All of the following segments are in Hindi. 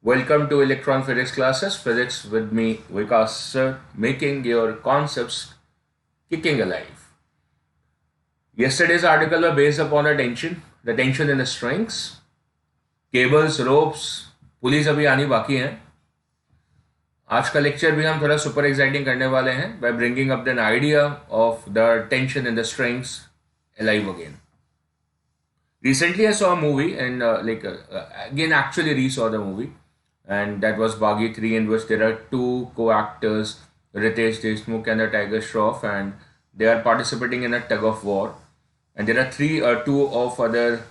Welcome to Electron Physics classes. Physics with me, Vikas sir, making your concepts kicking alive. Yesterday's article was based upon the tension in the strings, cables, ropes, police अभी आनी बाकी है. आज का लेक्चर भी हम थोड़ा सुपर एक्साइटिंग करने वाले हैं by bringing up an idea of the tension in the strings alive again. Recently I saw a movie and again actually re-saw the movie, and that was Baghi 3, in which there are two co-actors, Ritesh Deshmukh and the Tiger Shroff, and they are participating in a tug of war, and there are two of other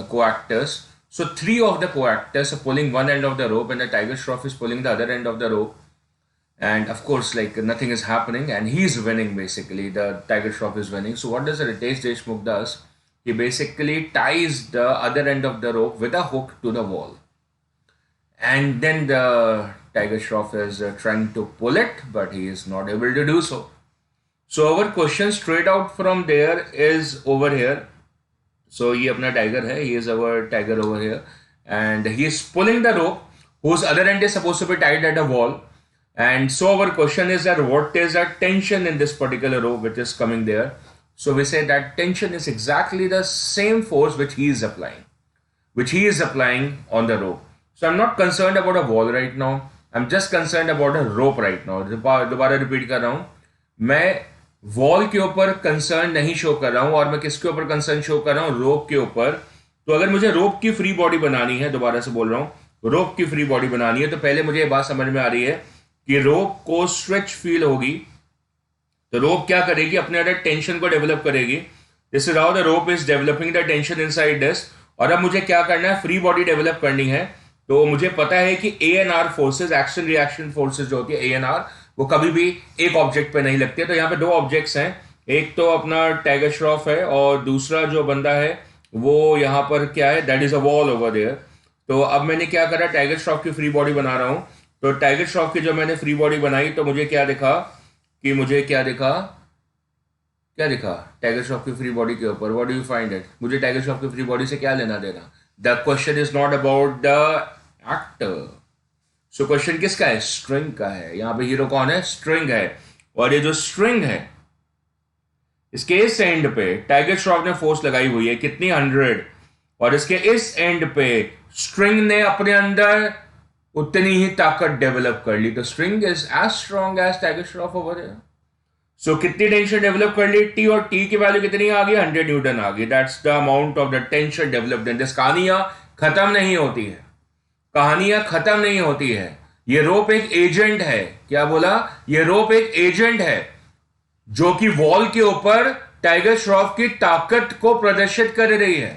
co-actors. So three of the co-actors are pulling one end of the rope and the Tiger Shroff is pulling the other end of the rope, and of course nothing is happening and he's winning. Basically the Tiger Shroff is winning. So what does Ritesh Deshmukh does? He basically ties the other end of the rope with a hook to the wall. And then the Tiger Shroff is trying to pull it, but he is not able to do so. So our question straight out from there is over here. So ये अपना tiger है, he is our tiger over here, and he is pulling the rope whose other end is supposed to be tied at a wall. And so our question is that what is the tension in this particular rope which is coming there? So we say that tension is exactly the same force which he is applying on the rope. So I'm not concerned about a wall right now. I'm just concerned about a rope right now. दोबारा रिपीट कर रहा हूँ, मैं वॉल के ऊपर कंसर्न नहीं शो कर रहा हूँ और मैं किसके ऊपर कंसर्न शो कर रहा हूँ? रोप के ऊपर. तो अगर मुझे रोप की फ्री बॉडी बनानी है, दोबारा से बोल रहा हूँ, रोप की फ्री बॉडी बनानी है, तो पहले मुझे ये बात समझ में आ रही है कि रोप को स्ट्रेच फील होगी. तो रोप क्या करेगी? अपने अंदर टेंशन को डेवलप करेगी. This is how the rope is developing the tension inside this. और अब मुझे क्या करना है? फ्री बॉडी डेवलप करनी है. तो मुझे पता है कि ANR forces, action reaction forces जो होती है ANR, वो कभी भी एक ऑब्जेक्ट पे नहीं लगती है. तो यहाँ पे दो ऑब्जेक्ट्स हैं, एक तो अपना टाइगर श्रॉफ है और दूसरा जो बंदा है वो यहाँ पर क्या है? That is a wall over there. तो अब मैंने क्या करा? टाइगर श्रॉफ की फ्री बॉडी बना रहा हूँ. तो टाइगर श्रॉफ की जो मैंने फ्री बॉडी बनाई, तो मुझे क्या दिखा कि टाइगर श्रॉफ की फ्री बॉडी के ऊपर, what do you find it? मुझे टाइगर श्रॉफ की फ्री बॉडी से क्या लेना देना? The question is not about the actor. So question किसका है? स्ट्रिंग का है. यहां पे हीरो कौन है? स्ट्रिंग है. और ये जो स्ट्रिंग है, इसके इस एंड पे टाइगर श्रॉफ ने फोर्स लगाई हुई है, कितनी? 100. और इसके इस एंड पे स्ट्रिंग ने अपने अंदर उतनी ही ताकत डेवलप कर ली. तो string is as strong as Tiger Shroff over here. So कितनी टेंशन डेवलप कर ली? टी, और टी की वैल्यू कितनी आ गई? 100 न्यूटन आ गई. That's the amount of the tension developed in this. कहानियां खत्म नहीं होती है, कहानियां खत्म नहीं होती है. ये रोप एक एजेंट है. क्या बोला? ये रोप एक एजेंट है जो कि वॉल के ऊपर टाइगर श्रॉफ की ताकत को प्रदर्शित कर रही है.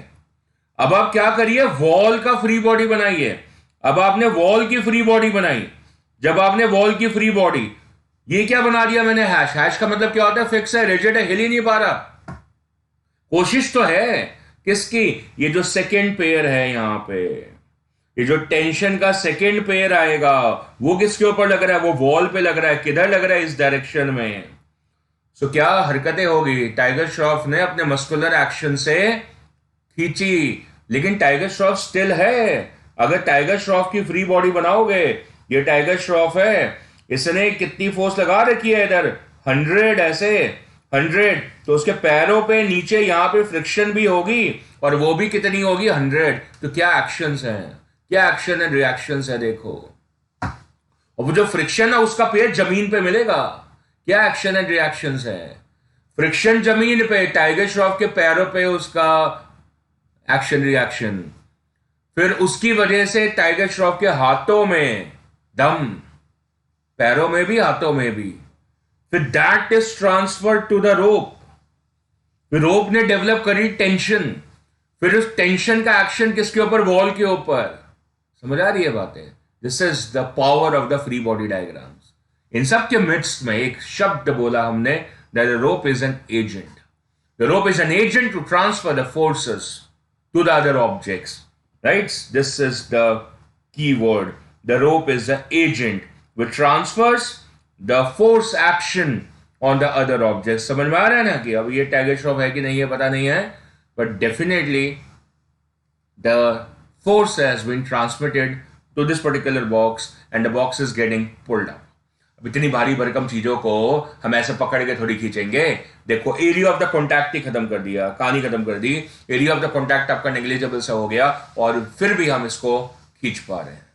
अब आप क्या करिए? वॉल का फ्री बॉडी बनाइए. अब आपने वॉल की फ्री बॉडी बनाई. जब आपने वॉल की फ्री बॉडी, ये क्या बना दिया मैंने? हैश. हैश का मतलब क्या होता है? फिक्स है, रिजिड है, हिल ही नहीं पा रहा. कोशिश तो है किसकी? ये जो सेकेंड पेयर है यहां पे, ये जो टेंशन का सेकेंड पेयर आएगा, वो किसके ऊपर लग रहा है? वो वॉल पे लग रहा है. किधर लग रहा है? इस डायरेक्शन में. सो क्या हरकतें होगी? टाइगर श्रॉफ ने अपने मस्कुलर एक्शन से खींची, लेकिन टाइगर श्रॉफ स्टिल है. अगर टाइगर श्रॉफ की फ्री बॉडी बनाओगे, ये टाइगर श्रॉफ है, इसने कितनी फोर्स लगा रखी है इधर? 100. ऐसे 100. तो उसके पैरों पे नीचे यहां पे फ्रिक्शन भी होगी, और वो भी कितनी होगी? 100. तो क्या एक्शंस हैं? क्या एक्शन एंड रिएक्शंस है? देखो, और वो जो फ्रिक्शन है उसका पेयर जमीन पे मिलेगा. क्या एक्शन एंड रिएक्शंस है? फ्रिक्शन जमीन पे, टाइगर श्रॉफ के पैरों पे उसका एक्शन रिएक्शन. फिर उसकी वजह से टाइगर श्रॉफ के हाथों में दम, पैरों में भी, हाथों में भी. फिर that is transfer to the rope. फिर रोप ने डेवलप करी टेंशन. फिर उस टेंशन का एक्शन किसके ऊपर? वॉल के ऊपर. समझ आ रही है बातें? This is the power of the free body diagrams. इन सब के मिड्स में एक शब्द बोला हमने, that the rope is an agent. The rope is an agent to transfer the forces to the other objects. Right? This is the key word. The rope is the agent which transfers the force action on the other objects. समझ में आ रहा है ना कि अब ये टाइगर श्रॉफ है कि नहीं है पता नहीं है, but definitely the force has been transmitted to this particular box and the box is getting pulled up. अब इतनी भारी भरकम चीजों को हम ऐसे पकड़ के थोड़ी खींचेंगे. देखो एरिया ऑफ द कॉन्टैक्ट ही खत्म कर दिया, कहानी खत्म कर दी. एरिया ऑफ द कॉन्टैक्ट आपका नेग्लिजिबल सा हो गया और फिर भी हम इसको खींच पा रहे हैं.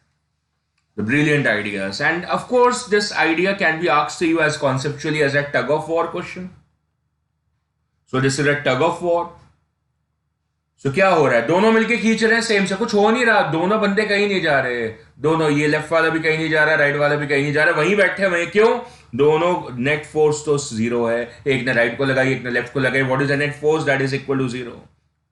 The brilliant ideas. And of course, this idea can be asked to you as conceptually as a tug of war question. So this is a tug of war. So क्या हो रहा है? दोनों मिलके खींच रहे हैं सेम से, कुछ हो नहीं रहा. दोनों बंदे कहीं नहीं जा रहे. दोनों, ये लेफ्ट वाला भी कहीं नहीं जा रहा, राइट वाला भी कहीं नहीं जा रहा, वहीं बैठे हैं. वहीं क्यों? दोनों नेट फोर्स तो जीरो है. एक ने राइट को लगाई, एक ने लेफ्ट को लगाई. What is the net force? That is equal to zero.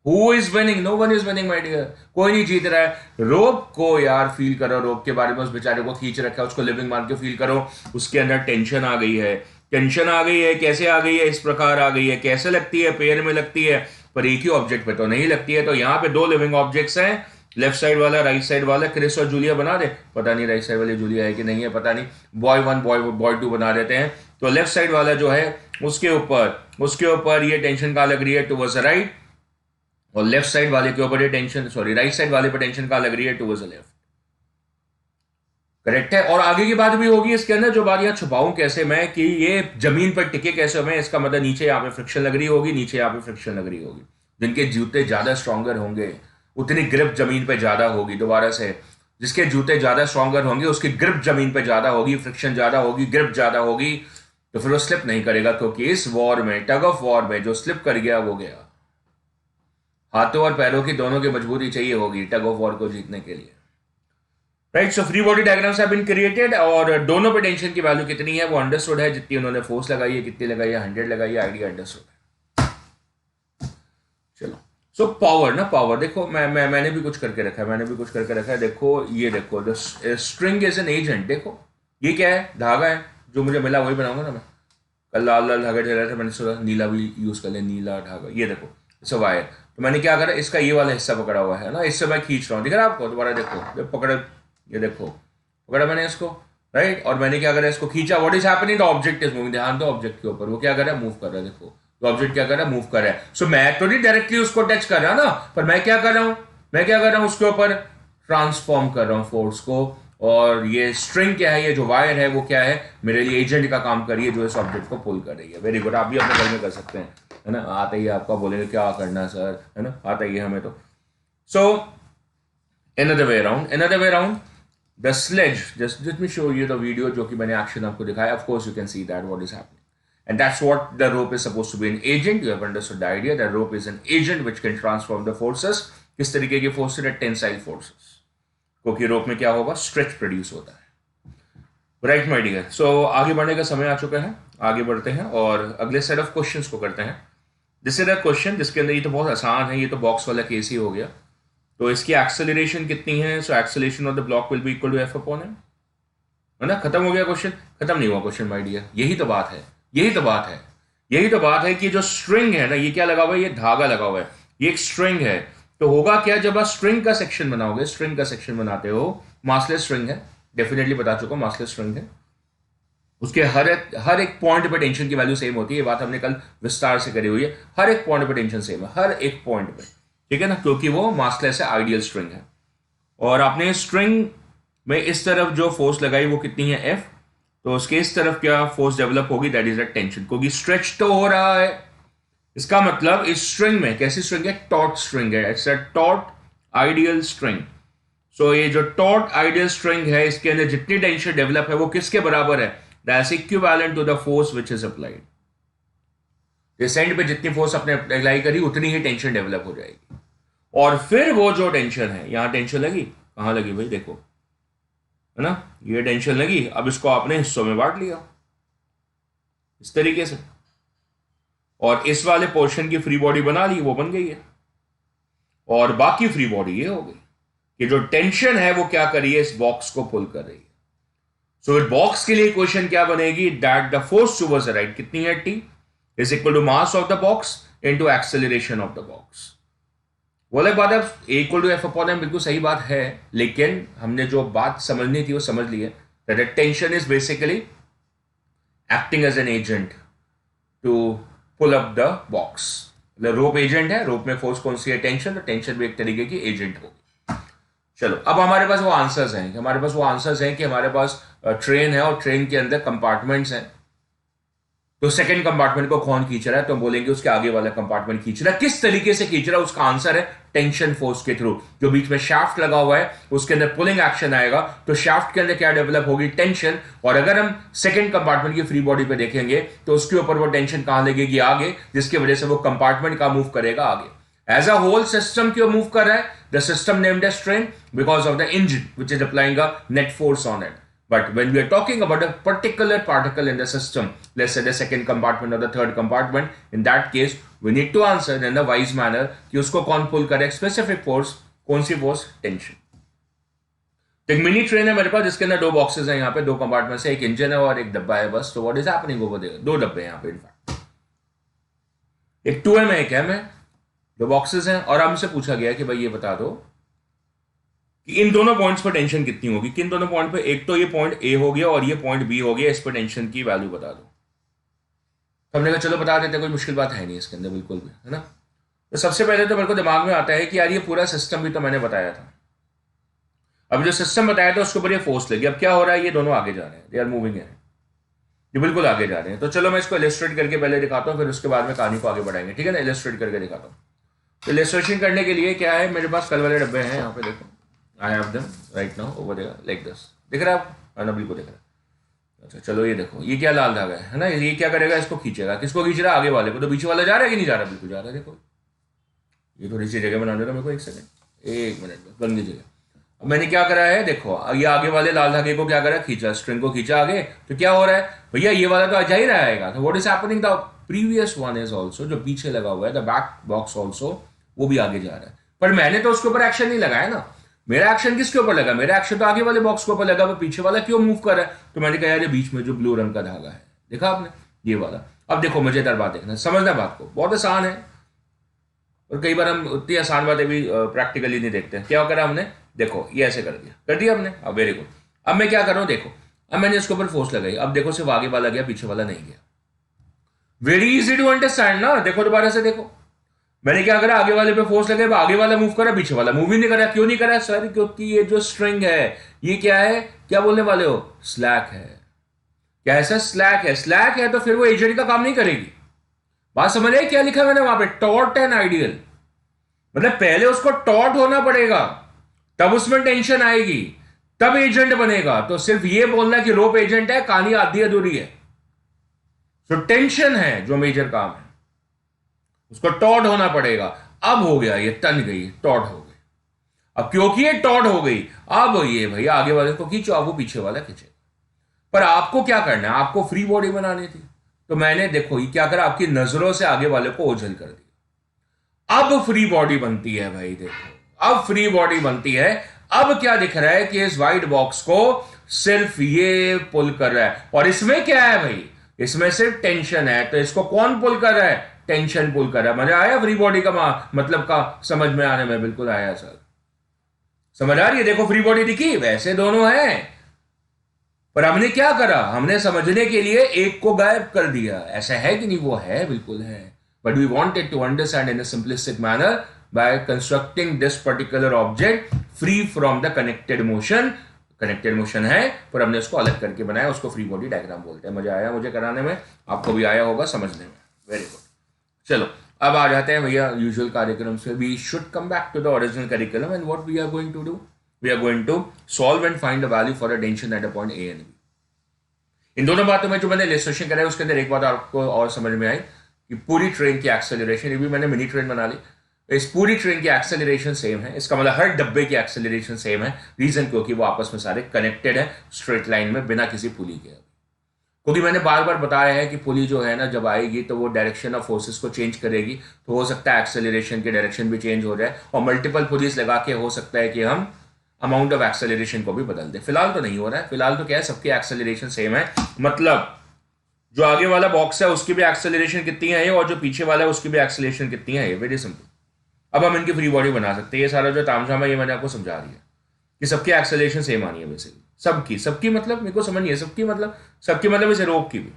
Who is winning? No one is winning, my dear. कोई नहीं जीत रहा है. रोप को यार फील करो, रोप के बारे में उस बेचारे को खींच रखा है, उसको लिविंग मान के फील करो. उसके अंदर टेंशन आ गई है. टेंशन आ गई है. कैसे आ गई है? इस प्रकार आ गई है. कैसे लगती है? पैर में लगती है, पर एक ही ऑब्जेक्ट पे तो नहीं लगती है. तो यहाँ पे दो लिविंग ऑब्जेक्ट्स हैं, लेफ्ट साइड वाला, राइट साइड वाला. क्रिस और जूलिया बना दे. पता नहीं राइट साइड वाली जूलिया है कि नहीं है, पता नहीं. बॉय 1 बॉय 2 बना देते हैं. तो लेफ्ट साइड वाला जो है उसके ऊपर ये टेंशन कहाँ लग रही है? Towards right. और लेफ्ट साइड वाले के ऊपर ये टेंशन, राइट साइड वाले पर टेंशन कहाँ लग रही है? Towards the left. करेक्ट है. और आगे की बात भी होगी इसके अंदर. जो बात यहाँ छुपाऊं कैसे मैं कि ये जमीन पर टिके कैसे मैं, इसका मतलब नीचे यहाँ पे फ्रिक्शन लग रही होगी, नीचे यहाँ पे फ्रिक्शन लग रही होगी. जिनके जूते ज्यादा स्ट्रॉन्गर होंगे उतनी ग्रिप जमीन पे ज्यादा होगी. दोबारा से, जिसके जूते ज्यादा स्ट्रॉन्गर होंगे उसकी ग्रिप जमीन पे ज्यादा होगी, फ्रिक्शन ज्यादा होगी, ग्रिप ज्यादा होगी, तो फिर वो स्लिप नहीं करेगा. क्योंकि इस वॉर में, टग ऑफ वॉर में, जो स्लिप कर गया वो गया. हाथों और पैरों की दोनों की मजबूती चाहिए होगी टग ऑफ वॉर को जीतने के लिए. Right. So free body diagrams have been created और दोनों पे टेंशन की वैल्यू कितनी है वो अंडरस्टूड है. जितनी उन्होंने फोर्स लगाई है, कितनी लगाई है, 100 लगाई है, आइडिया अंडरस्टूड है. चलो. सो पावर ना, पावर देखो, मैंने भी कुछ करके रखा है. देखो ये देखो, the string is an agent. देखो ये क्या है? धागा है. जो मुझे मिला वही बनाऊंगा ना मैं. कल लाल लाल धागा चल रहा था, मैंने सोचा नीला भी यूज कर ले. नीला धागा. ये देखो इट्स अ वायर. तो मैंने क्या करा, इसका ये वाला हिस्सा पकड़ा हुआ है ना, इससे मैं खींच रहा हूँ. दिख रहा है आपको? दोबारा देखो, पकड़ा, ये देखो पकड़ा मैंने इसको. राइट. और मैंने क्या करा, इसको खींचा. What is happening? The object is moving. ध्यान दो ऑब्जेक्ट के ऊपर. वो क्या कर रहा है? मूव कर रहा है. देखो तो ऑब्जेक्ट क्या कर रहा है? मूव कर रहा है. सो मैं तो नहीं डायरेक्टली उसको टच कर रहा ना, पर मैं क्या कर रहा हूँ? उसके ऊपर ट्रांसफॉर्म कर रहा हूँ फोर्स को. और ये स्ट्रिंग क्या है? ये जो वायर है वो क्या है? मेरे लिए एजेंट का काम कर रही है, जो इस ऑब्जेक्ट को पुल कर रही है. Very good. आप भी अपने घर में कर सकते हैं, है ना. आता ही आपका बोलेंगे क्या करना सर, है ना. आता ही हमें तो. सो another way around the sledge. Just let me show you the video जो कि मैंने एक्शन आपको दिखाया. Of course you can see that what is happening, and that's what the rope is supposed to be, an agent. You have understood the idea that rope is an agent which can transform the forces. किस तरीके की फोर्सेस है? Tensile forces. क्योंकि रोप में क्या होगा? स्ट्रेच प्रोड्यूस होता है. Right my dear. सो आगे बढ़ने का समय आ चुका है. आगे बढ़ते हैं और अगले सेट ऑफ क्वेश्चंस को करते हैं. दिस इज अ क्वेश्चन जिसके अंदर, ये तो बहुत आसान है, ये तो बॉक्स वाला केस ही हो गया. तो इसकी एक्सेलरेशन कितनी है? So acceleration of the block will be equal to F upon M. है ना. खत्म हो गया क्वेश्चन? खत्म नहीं हुआ क्वेश्चन माय डियर. यही तो बात है कि जो स्ट्रिंग है ना, ये क्या लगा हुआ है? ये धागा लगा हुआ है. ये एक स्ट्रिंग है. तो होगा क्या जब आप स्ट्रिंग का सेक्शन बनाओगे? स्ट्रिंग का सेक्शन बनाते हो, मासलेस स्ट्रिंग है, डेफिनेटली बता चुका हूं, मासलेस स्ट्रिंग है. उसके हर एक पॉइंट पे टेंशन की वैल्यू सेम होती है. ये बात हमने कल विस्तार से करी हुई है. हर एक पॉइंट पे टेंशन सेम है, हर एक पॉइंट पे. ठीक है ना. क्योंकि वो मासलेस है, आइडियल स्ट्रिंग है. और आपने स्ट्रिंग में इस तरफ जो फोर्स लगाई वो कितनी है? एफ. तो उसके इस तरफ क्या फोर्स डेवलप होगी? That is a tension. क्योंकि स्ट्रेच तो हो रहा है. इसका मतलब इस स्ट्रिंग में, कैसी स्ट्रिंग है? टॉट स्ट्रिंग है. It's a taut ideal string. So ये जो टॉट आइडियल स्ट्रिंग है, इसके अंदर जितनी टेंशन डेवलप है वो किसके बराबर है? That's equivalent to the force which is applied. इस एंड पे जितनी फोर्स आपने अप्लाई करी उतनी ही टेंशन डेवलप हो जाएगी. और फिर वो जो टेंशन है, यहां टेंशन लगी, कहां लगी भाई? देखो, है ना. ये टेंशन लगी. अब इसको आपने हिस्सों में बांट लिया इस तरीके से, और इस वाले पोर्शन की फ्री बॉडी बना ली, वो बन गई है. और बाकी फ्री बॉडी ये हो गई कि जो टेंशन है वो क्या कर रही है? इस बॉक्स को पुल कर रही है. सो इस बॉक्स के लिए इक्वेशन क्या बनेगी? That the force towards the right कितनी है? T is equal to mass of the box into acceleration of the box. वो अलग बात है, equal to F upon M, बिल्कुल सही बात है. लेकिन हमने जो बात समझनी थी वो समझ ली है. That tension is basically acting as an agent to pull up the box. Rope agent है. रोप में फोर्स कौन सी है? टेंशन. तो टेंशन भी एक तरीके की एजेंट होगी. चलो, अब हमारे पास वो आंसर्स हैं कि हमारे पास ट्रेन है और ट्रेन के अंदर कंपार्टमेंट्स हैं। तो सेकंड कंपार्टमेंट को कौन खींच रहा है? तो बोलेंगे उसके आगे वाला कंपार्टमेंट खींच रहा है। किस तरीके से खींच रहा है? उसका आंसर है टेंशन फोर्स के थ्रू। जो बीच में शाफ्ट लगा हुआ है उसके अंदर पुलिंग एक्शन आएगा, तो शाफ्ट के अंदर क्या डेवलप होगी? टेंशन। और अगर हम सेकंड कंपार्टमेंट की फ्री बॉडी पे देखेंगे तो उसके ऊपर वो टेंशन कहां लगेगी? आगे, जिसकी वजह से वो कंपार्टमेंट का मूव करेगा आगे। एज अ होल सिस्टम क्यों मूव कर रहा है? The system named as train because of the engine which is applying a net force on it. But when we are talking about a particular particle in the system, let's say the second compartment or the third compartment, in that case, we need to answer in a wise manner कि उसको कौन पुल करे? Specific force. कौन सी फोर्स? टेंशन. एक मिनी ट्रेन है मेरे पास जिसके अंदर दो बॉक्सेस हैं, यहाँ पे दो कंपार्टमेंट है, एक इंजन है और एक डब्बा है बस. तो what is happening over there? दो डब्बे हैं यहाँ पे इनफैक्ट, एक 2M है एक M है, दो बॉक्सेस हैं. और हमसे पूछा गया कि भाई ये बता दो कि इन दोनों पॉइंट्स पर टेंशन कितनी होगी. किन दोनों पॉइंट पे? एक तो ये पॉइंट ए हो गया और ये पॉइंट बी हो गया, इस पर टेंशन की वैल्यू बता दो. तो हमने कहा चलो बता देते, कोई मुश्किल बात है नहीं इसके अंदर बिल्कुल भी, है ना. तो सबसे पहले तो मेरे को दिमाग में आता है कि यार ये पूरा सिस्टम भी तो मैंने बताया था. अब जो सिस्टम बताया था उसके ऊपर ये फोर्स लगी. अब क्या हो रहा है? ये दोनों आगे जा रहे हैं, दे आर मूविंग है, ये बिल्कुल आगे जा रहे हैं. तो चलो मैं इसको इलस्ट्रेट करके पहले दिखाता हूँ, फिर उसके बाद में कहानी को आगे बढ़ाएंगे, ठीक है ना. इलस्ट्रेट करके दिखाता हूँ. तो इलस्ट्रेशन करने के लिए क्या है, मेरे पास कल वाले डब्बे हैं, यहाँ पे देखो. I have them right now over there like this. दिख रहा है आप? नबील को दिख रहा है. अच्छा चलो, ये देखो, ये क्या लाल धागा है ना. ये क्या करेगा? इसको खींचेगा. किसको खींच रहा है? आगे वाले को. तो पीछे वाला जा रहा है कि नहीं जा रहा? बिल्कुल जा रहा है. देखो, ये थोड़ी सी जगह बना देगा मेरे को. एक सेकंड, एक मिनट में बन जगह. अब मैंने क्या करा है? देखो, ये आगे वाले लाल धागे को क्या करा? खींचा, स्ट्रिंग को खींचा आगे. तो क्या हो रहा है भैया? ये वाला तो जा ही रहेगा. तो what is happening? The previous one is also, जो पीछे लगा हुआ है द बैक बॉक्स ऑल्सो, वो भी आगे जा रहा है. पर मैंने तो उसके ऊपर एक्शन नहीं लगाया ना. मेरा एक्शन किसके ऊपर लगा? मेरा एक्शन तो आगे वाले बॉक्स के ऊपर लगा. वो पीछे वाला क्यों मूव कर रहा है? तो मैंने कहा यार ये बीच में जो ब्लू रंग का धागा है, देखा आपने, ये वाला. अब देखो, मजेदार बात देखना, समझना बात को, बहुत आसान है. और कई बार हम उतनी आसान बातें भी प्रैक्टिकली नहीं देखते हैं. क्या करा हमने? देखो, ये ऐसे कर दिया हमने. अब वेरी गुड. अब मैं क्या कर रहा हूं? देखो, अब मैंने इसके ऊपर फोर्स लगाई. अब देखो, सिर्फ आगे वाला गया, पीछे वाला नहीं गया. वेरी इजी टू अंडरस्टैंड ना. देखो दोबारा से देखो, मैंने क्या करा? आगे वाले पे फोर्स लगे, आगे वाला मूव करा, पीछे वाला मूव ही नहीं करा. क्यों नहीं करा सर? क्योंकि ये जो स्ट्रिंग है, ये क्या है? क्या बोलने वाले हो? स्लैक है. क्या ऐसा? स्लैक है. स्लैक है तो फिर वो एजेंट का काम नहीं करेगी. बात समझ रहे? क्या लिखा मैंने वहां पे? Taught and ideal. मतलब पहले उसको टॉट होना पड़ेगा, तब उसमें टेंशन आएगी, तब एजेंट बनेगा. तो सिर्फ ये बोलना कि रोप एजेंट है, कहानी आधी अधूरी है. तो टेंशन है जो मेजर काम है, उसको टॉट होना पड़ेगा. अब हो गया, ये तन गई, टॉट हो गई. अब क्योंकि ये टॉट हो गई, अब ये भैया आगे वाले को खींचो, अब वो पीछे वाला खींचे. पर आपको क्या करना है? आपको फ्री बॉडी बनानी थी. तो मैंने देखो ये क्या करा, आपकी नजरों से आगे वाले को ओझल कर दिया. अब फ्री बॉडी बनती है भाई. देखो, अब फ्री बॉडी बनती है. अब क्या दिख रहा है कि इस व्हाइट बॉक्स को सिर्फ ये पुल कर रहा है. और इसमें क्या है भाई? इसमें सिर्फ टेंशन है. तो इसको कौन पुल कर रहा है? टेंशन पुल कर रहा है. मजा आया फ्री बॉडी का मतलब का समझ में आने में? बिल्कुल आया सर, समझ आ रही है? देखो, फ्री बॉडी दिखी. वैसे दोनों हैं, पर हमने क्या करा? हमने समझने के लिए एक को गायब कर दिया. ऐसा है कि नहीं? वो है, बिल्कुल है. But we wanted to understand in a simplistic manner by constructing this particular object free from the connected motion. Connected motion है, पर हमने उसको अलग करके बनाया. उसको फ्री बॉडी डायग्राम बोलते हैं. मजा आया मुझे कराने में, आपको भी आया होगा समझने में. Very good. चलो, अब आ जाते हैं भैया यूजुअल कार्यक्रम से. We should come back to the original curriculum and what we are going to do. We are going to solve and find the value for a tension at a point A and B. इन दोनों बातों में जो मैंने इलस्ट्रेशन करा है उसके अंदर एक बात आपको और समझ में आई कि पूरी ट्रेन की एक्सेलरेशन, ये भी मैंने मिनी ट्रेन बना ली, इस पूरी ट्रेन की एक्सेलरेशन सेम है. इसका मतलब हर डब्बे की एक्सेलरेशन सेम है. रीजन क्योंकि वो आपस में सारे कनेक्टेड है स्ट्रेट लाइन में, बिना किसी पुली के. क्योंकि मैंने बार बार बताया है कि पुली जो है ना, जब आएगी तो वो डायरेक्शन ऑफ फोर्सेस को चेंज करेगी. तो हो सकता है एक्सेलरेशन की डायरेक्शन भी चेंज हो जाए, और मल्टीपल पुलिस लगा के हो सकता है कि हम अमाउंट ऑफ एक्सेलरेशन को भी बदल दे. फिलहाल तो नहीं हो रहा है. फिलहाल तो क्या है, सबकी एक्सेलरेशन सेम है. मतलब जो आगे वाला बॉक्स है उसकी भी एक्सेलरेशन कितनी है, और जो पीछे वाला है उसकी भी एक्सेलरेशन कितनी है. Very simple. अब हम इनकी फ्री बॉडी बना सकते हैं. ये सारा जो तामझाम है ये मैंने आपको समझा दिया कि सबकी एक्सेलरेशन सेम आनी है. बेसिकली सबकी मतलब मेरे को समझ नहीं है. सबकी मतलब इस रोप की भी,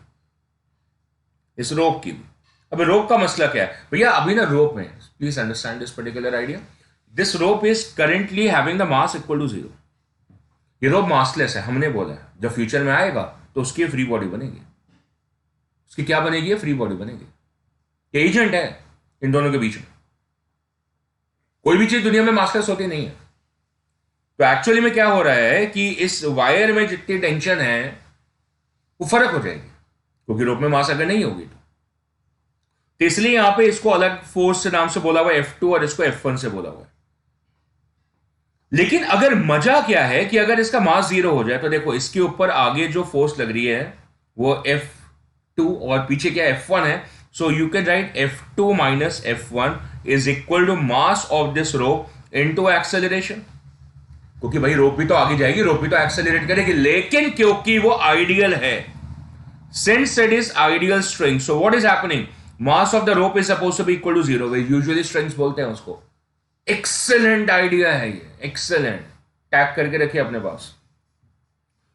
इस रोप की भी. अब रोप का मसला क्या है भैया? अभी ना रोप में, please understand this particular idea, this rope is currently having the mass equal to 0। ये रोप मासलेस है, हमने बोला है जब फ्यूचर में आएगा तो उसकी फ्री बॉडी बनेगी। उसकी क्या बनेगी? फ्री बॉडी बनेगी। ये एजेंट है इन दोनों के बीच में। कोई भी चीज दुनिया में मासलेस होती नहीं है। तो एक्चुअली में क्या हो रहा है कि इस वायर में जितनी टेंशन है वो फर्क हो जाएगी, क्योंकि रोप में मास अगर नहीं होगी तो इसलिए यहां पे इसको अलग फोर्स से नाम से बोला हुआ है F2 और इसको F1 से बोला हुआ है। लेकिन अगर मजा क्या है कि अगर इसका मास 0 हो जाए तो देखो इसके ऊपर आगे जो फोर्स लग रही है वो F2 और पीछे क्या F1 है। So you can write F2 minus F1 is equal to mass of this rope into acceleration. क्योंकि भाई रोप भी तो आगे जाएगी, रोप भी तो एक्सेलरेट करेगी, लेकिन क्योंकि वो आइडियल है, since it is ideal string, so what is happening, mass of the rope is supposed to be equal to 0। Usually strings बोलते हैं उसको। एक्सेलेंट आइडिया है ये, एक्सेलेंट, टैग करके रखिए अपने पास।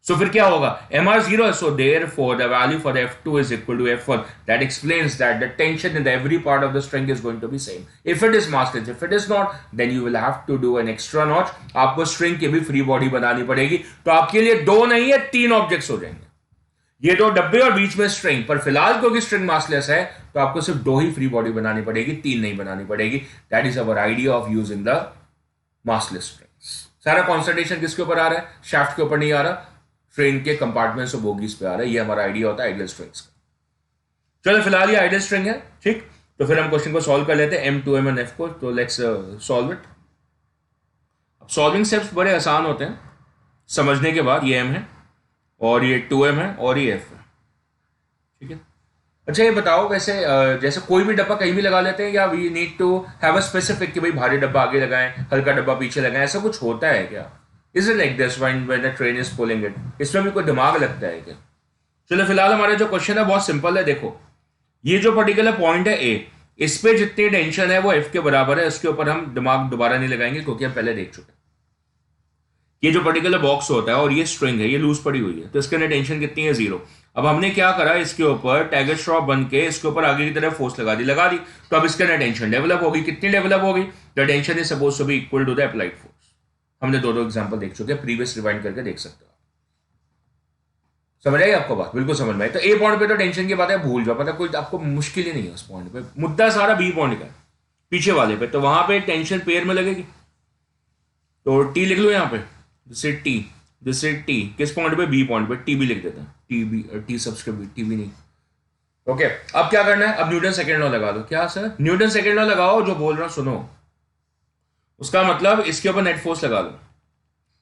सो फिर क्या होगा, mr 0, so therefore the value for the F2 is equal to F1. That explains that the tension in the every part of the string is going to be same if it is massless. If it is not, then you will have to do an extra notch. आपको string की भी फ्री बॉडी बनानी पड़ेगी। तो आपके लिए 2 नहीं है 3 ऑब्जेक्ट्स हो जाएंगे, ये 2 डब्बे और बीच में स्ट्रिंग। पर फिलहाल क्योंकि स्ट्रिंग मासलेस है तो आपको सिर्फ 2 ही फ्री बॉडी बनानी पड़ेगी, 3 नहीं बनानी पड़ेगी। That is our idea of using the massless strings. सारा कॉन्सेंट्रेशन किसके ऊपर आ रहा है? शाफ्ट के ऊपर नहीं आ रहा, ट्रेन के कंपार्टमेंट्स और बोगीज पे आ रहा है। ये हमारा आइडिया होता है आइडियल स्ट्रिंग्स का। चलो फिलहाल ये आइडियल स्ट्रिंग है, ठीक। तो फिर हम क्वेश्चन को सॉल्व कर लेते हैं M2M और F को। तो लेट्स सॉल्व इट। अब सॉल्विंग स्टेप्स बड़े आसान होते हैं समझने के बाद। ये M है और ये 2M है और ये F है, ठीक है। अच्छा ये बताओ, वैसे जैसे कोई भी डब्बा कहीं भी लगा लेते हैं या we need to have a specific कि भाई भारी डब्बा आगे लगाएं, हल्का डब्बा पीछे लगाएं, ऐसा कुछ होता है क्या? Is it like this when the train is pulling it? इसमें भी कोई दिमाग लगता है क्या? चलो फिलहाल हमारा जो क्वेश्चन है बहुत सिंपल है। देखो ये जो पर्टिकुलर पॉइंट है A, इस पे जितनी टेंशन है वो F के बराबर है। इसके ऊपर हम दिमाग दोबारा नहीं लगाएंगे क्योंकि हम पहले देख चुके हैं। ये जो पर्टिकुलर बॉक्स होता है और ये स्ट्रिंग है, ये लूज पड़ी हुई है, तो इसके अंदर टेंशन कितनी है? 0। अब हमने क्या करा, इसके ऊपर टैगेट स्ट्रॉप बन के इसके ऊपर आगे की तरफ फोर्स लगा दी। तो अब इसके अंदर टेंशन डेवलप होगी। कितनी डेवलप होगी? The tension is suppose to be equal to the applied force. हमने 2 एग्जांपल देख चुके हैं, प्रीवियस रिवाइंड करके देख सकते हो। समझ आई आपको बात? बिल्कुल समझ में आई। तो ए पॉइंट पे तो टेंशन की बात है, भूल जाओ, पता कोई आपको मुश्किल ही नहीं है उस पॉइंट पे। मुद्दा सारा बी पॉइंट का पीछे वाले पे, तो वहां पे टेंशन पेयर में लगेगी। तो टी लिख लो यहाँ पे, दिस इज टी। किस पॉइंट पे? बी पॉइंट पे। टी भी लिख देते हैं, टी सब्सक्रिप्ट, टी भी नहीं। ओके अब क्या करना है? अब न्यूटन सेकेंड लॉ लगा दो। क्या सर? न्यूटन सेकेंड लॉ लगाओ, जो बोल रहा हूं सुनो। उसका मतलब इसके ऊपर नेट फोर्स लगा लो।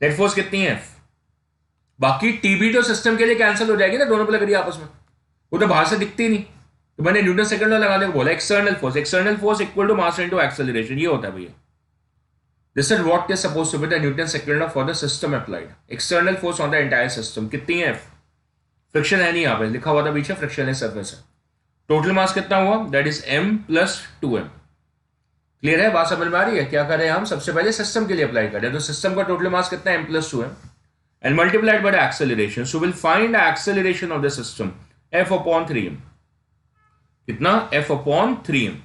नेट फोर्स कितनी है? F। बाकी टीबी तो सिस्टम के लिए कैंसिल हो जाएगी ना, दोनों पे लग रही है आपस में, वो तो बाहर से दिखती नहीं। तो मैंने न्यूटन सेकेंड लॉ लगाने को बोला। External force equal to mass into acceleration, ये होता है भैया। This is what is supposed to be the Newton second law for the system applied. External force on the entire system कितनी है? F। फ्रिक्शन है नहीं, यहाँ पे लिखा हुआ था पीछे, फ्रिक्शन है सरफेस है। टोटल मास कितना हुआ? That is M plus 2M। Clear है? बात समझ में आ रही है? क्या करें हम? सबसे पहले सिस्टम के लिए अप्लाई करें। तो सिस्टम का टोटल मास कितना है? M plus 2M and multiplied by the acceleration. So we'll find the acceleration of the system, F upon 3m. कितना? F upon 3m.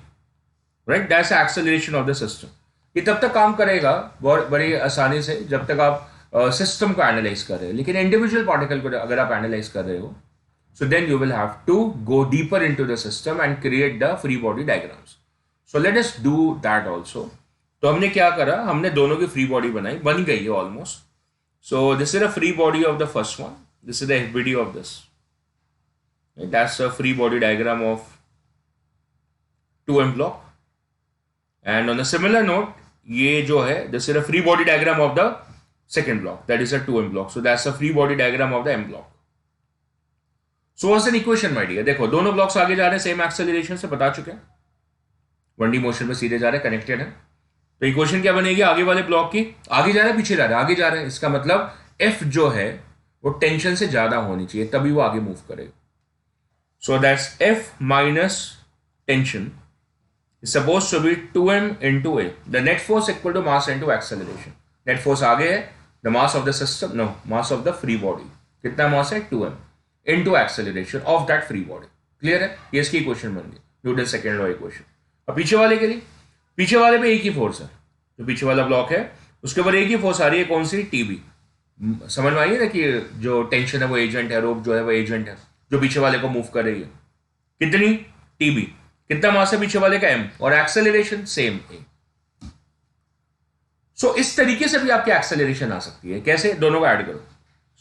Right? That's the acceleration of the system. ये तब तक काम करेगा बहुत बड़ी आसानी से जब तक आप सिस्टम को एनालाइज कर रहे हो। लेकिन इंडिविजुअल पार्टिकल को अगर आप एनालाइज कर रहे हो, so then you will have to go deeper into the system and create the free body diagrams. So let us do that also. तो हमने क्या करा? हमने दोनों की फ्री बॉडी बनाई, बन गई है almost. So this is a free body of the first one. This is the FBD of this. That's a free body diagram of 2M block. And on a similar note, ये जो है, this is a free body diagram of the second block. That is a 2M block. So that's a free body diagram of the M block. So what's an equation, my dear? देखो दोनों ब्लॉक्स आगे जा रहे हैं सेम एक्सेलरेशन से, बता चुके हैं। 1D मोशन में सीधे जा रहे हैं, कनेक्टेड है। तो इक्वेशन क्या बनेगी आगे वाले ब्लॉक की? आगे जा रहा है, पीछे जा रहा है? आगे जा रहा है। इसका मतलब F जो है वो टेंशन से ज्यादा होनी चाहिए, तभी वो आगे मूव करेगा। So that's F minus tension is supposed to be 2m into A. The net force equal to mass into acceleration. Net force आगे है, the mass of the system, no, mass of the free body. कितना मास है? 2m into acceleration of that free body. Clear है? ये इसकी इक्वेशन बन गई, न्यूटन सेकेंड लॉ इक्वेशन। अब पीछे वाले के लिए, पीछे वाले पे एक ही फोर्स है, जो पीछे वाला ब्लॉक है उसके ऊपर एक ही फोर्स आ रही है, कौन सी? टीबी। समझ में आई ना कि जो टेंशन है वो एजेंट है, रोप जो है वो एजेंट है जो पीछे वाले को मूव कर रही है। कितनी? टीबी। कितना मास है पीछे वाले का? एम। और एक्सेलरेशन सेम ए। सो इस तरीके से भी आपकी एक्सेलरेशन आ सकती है। कैसे? दोनों को ऐड करो।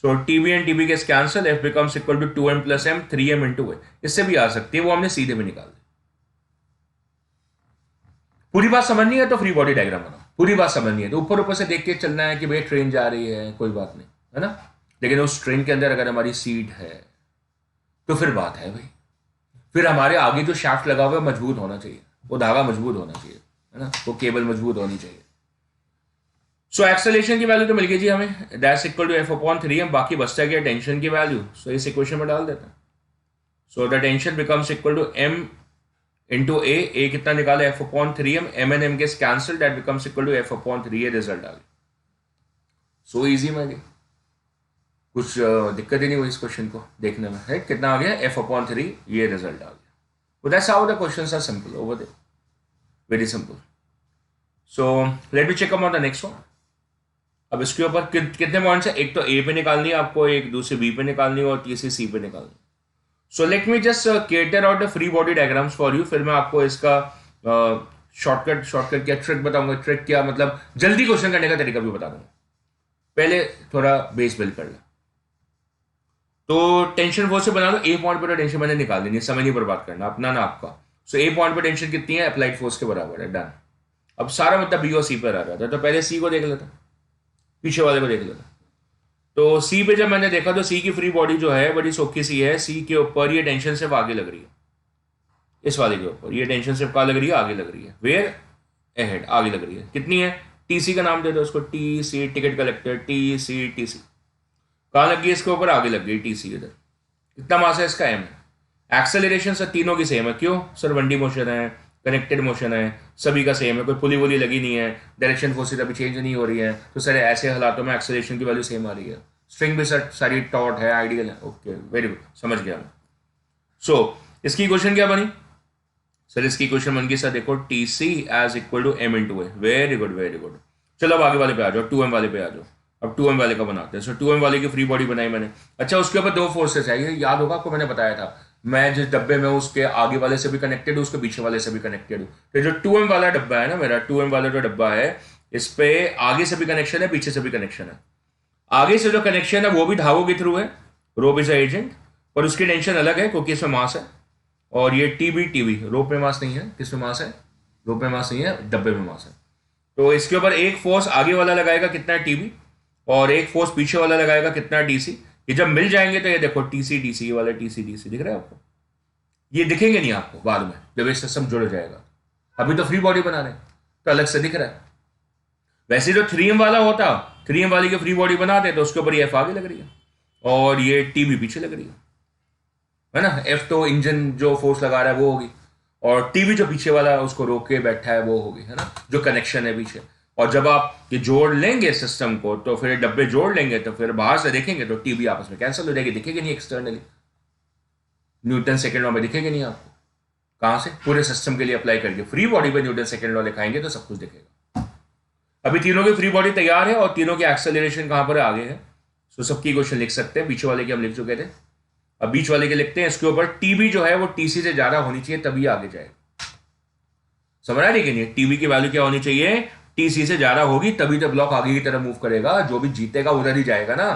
सो टीबी एंड टीबी के cancel, F becomes equal to 2m plus M, 3m into a. इससे भी आ सकती है, वो हमने सीधे में निकाल दी। पूरी बात समझनी है तो फ्री बॉडी डायग्राम बनाओ। पूरी बात समझनी है तो ऊपर ऊपर से देख के चलना है कि भाई ट्रेन जा रही है, कोई बात नहीं, है ना। लेकिन उस ट्रेन के अंदर अगर हमारी सीट है तो फिर बात है भाई, फिर हमारे आगे जो शाफ्ट लगा हुआ है मजबूत होना चाहिए, वो धागा मजबूत होना चाहिए, है ना, वो केबल मजबूत होनी चाहिए। सो एक्सेलरेशन की वैल्यू तो मिल गई जी हमें, that's equal to F upon 3m। बाकी बचता गया टेंशन की वैल्यू, सो इस इक्वेशन में डाल देते हैं। So the tension becomes equal to m into ए कितना निकाला? F upon 3m। M and M gets cancel, that becomes equal to F upon 3a। Result आ गया। सो इजी में गया, कुछ दिक्कत ही नहीं हुई इस क्वेश्चन को देखने में, है। कितना आ गया? एफ अपॉन 3, ये रिजल्ट आ गया। That's how the questions are simple over there, very simple. So let me check up on the next one. अब इसके ऊपर कितने पॉइंट्स है? एक तो ए पे निकालनी है आपको, एक दूसरी बी पे निकालनी है और तीसरी सी पे निकालनी है। सो let me just cater out the free body diagrams for you, फिर मैं आपको इसका शॉर्टकट क्या ट्रिक बताऊंगा। ट्रिक क्या मतलब, जल्दी क्वेश्चन करने का तरीका भी बता दूंगा। पहले थोड़ा बेस बिल्ड कर ले। तो टेंशन फोर्स से बना लो, ए पॉइंट पर टेंशन मैंने निकाल देनी है, समय नहीं बर्बाद करना अपना ना आपका। सो ए पॉइंट पर टेंशन कितनी है? अप्लाइड फोर्स के बराबर है, डन। अब सारा मतलब बी और सी पर आ रहा था, तो पहले सी को देख लेता, पीछे वाले को देख लेता। तो सी पे जब मैंने देखा तो सी की फ्री बॉडी जो है बड़ी सौखी सी है। सी के ऊपर ये टेंशन सिर्फ आगे लग रही है, इस वाले के ऊपर ये टेंशन सिर्फ कहाँ लग रही है? आगे लग रही है। वेयर? अहेड, आगे लग रही है। कितनी है? टीसी का नाम दे दो उसको, T C, ticket collector, T C T C. कहाँ लग गई? इसके ऊपर आगे लग गई टी सी इधर। कितना मास है इसका? एम। एक्सेलरेशन सर तीनों की सेम है। क्यों सर? वनडी मोशन है, कनेक्टेड मोशन है, सभी का सेम है, कोई पुली वुली लगी नहीं है, डायरेक्शन फोर्सेज अभी चेंज नहीं हो रही है, तो सर ऐसे हालातों में एक्सेलरेशन की वैल्यू सेम आ रही है। स्ट्रिंग भी सर सारी टॉट है, आइडियल है। ओके वेरी गुड, समझ गया मैं। सो इसकी क्वेश्चन क्या बनी सर? इसकी क्वेश्चन बन गई सर, देखो T C as equal to M into A. Very good very good. चलो अब आगे वाले पे आ जाओ, 2m वाले पे आ जाओ। अब 2m वाले का बनाते हैं। सो 2m वाले की फ्री बॉडी बनाई मैंने। अच्छा, उसके ऊपर दो फोर्सेस है, ये याद होगा आपको, मैंने बताया था। मैं जिस डब्बे में उसके आगे वाले से भी कनेक्टेड हूँ, उसके पीछे वाले से भी कनेक्टेड हूँ। तो जो 2m वाला डब्बा है ना मेरा, 2m वाला जो डब्बा है, इस पे आगे से भी कनेक्शन है, पीछे से भी कनेक्शन है। आगे से जो कनेक्शन है वो भी धागों के थ्रू है, रोप इज एजेंट, और उसकी टेंशन अलग है क्योंकि इसमें मास है। और ये टीबी रोप में मास नहीं है, किसमें मास है? रोप में मास नहीं है, डब्बे में मास है। तो इसके ऊपर एक फोर्स आगे वाला लगाएगा, कितना? टीबी, और एक फोर्स पीछे वाला लगाएगा, कितना? टीसी। ये जब मिल जाएंगे तो ये देखो टीसी टीसी, ये वाला टीसी टीसी दिख रहा है आपको? ये दिखेंगे नहीं आपको बाद में जब ये सिस्टम जुड़ जाएगा। अभी तो फ्री बॉडी बना रहे हैं तो अलग से दिख रहा है। वैसे जो 3m वाला होता, 3m वाली की फ्री बॉडी बनाते तो उसके ऊपर ये एफ आगे लग रही है और ये टीबी पीछे लग रही है ना। एफ तो इंजन जो फोर्स लगा रहा है वो होगी, और टीबी जो पीछे वाला उसको रोक के बैठा है वो होगी, है ना, जो कनेक्शन है पीछे। और जब आप ये जोड़ लेंगे सिस्टम को, तो फिर डब्बे जोड़ लेंगे, तो फिर बाहर से देखेंगे तो टीबी आपस में कैंसिल हो जाएगी, दिखेगी नहीं एक्सटर्नली, न्यूटन सेकेंड लॉ में दिखेगी नहीं आपको। कहां से? पूरे सिस्टम के लिए अप्लाई करके फ्री बॉडी पे न्यूटन सेकेंड लॉ लिखाएंगे तो सब कुछ दिखेगा। अभी तीनों की फ्री बॉडी तैयार है और तीनों की एक्सेलरेशन कहां पर आगे है। सो सबकी क्वेश्चन लिख सकते हैं। पीछे वाले की हम लिख चुके थे, अब बीच वाले के लिखते हैं। इसके ऊपर टीबी जो है वो टीसी से ज्यादा होनी चाहिए, तभी आगे जाएगा। समझ आ रही कि नहीं? टीबी की वैल्यू क्या होनी चाहिए? टीसी से ज्यादा होगी तभी तो ब्लॉक आगे की तरफ मूव करेगा, जो भी जीतेगा उधर ही जाएगा ना।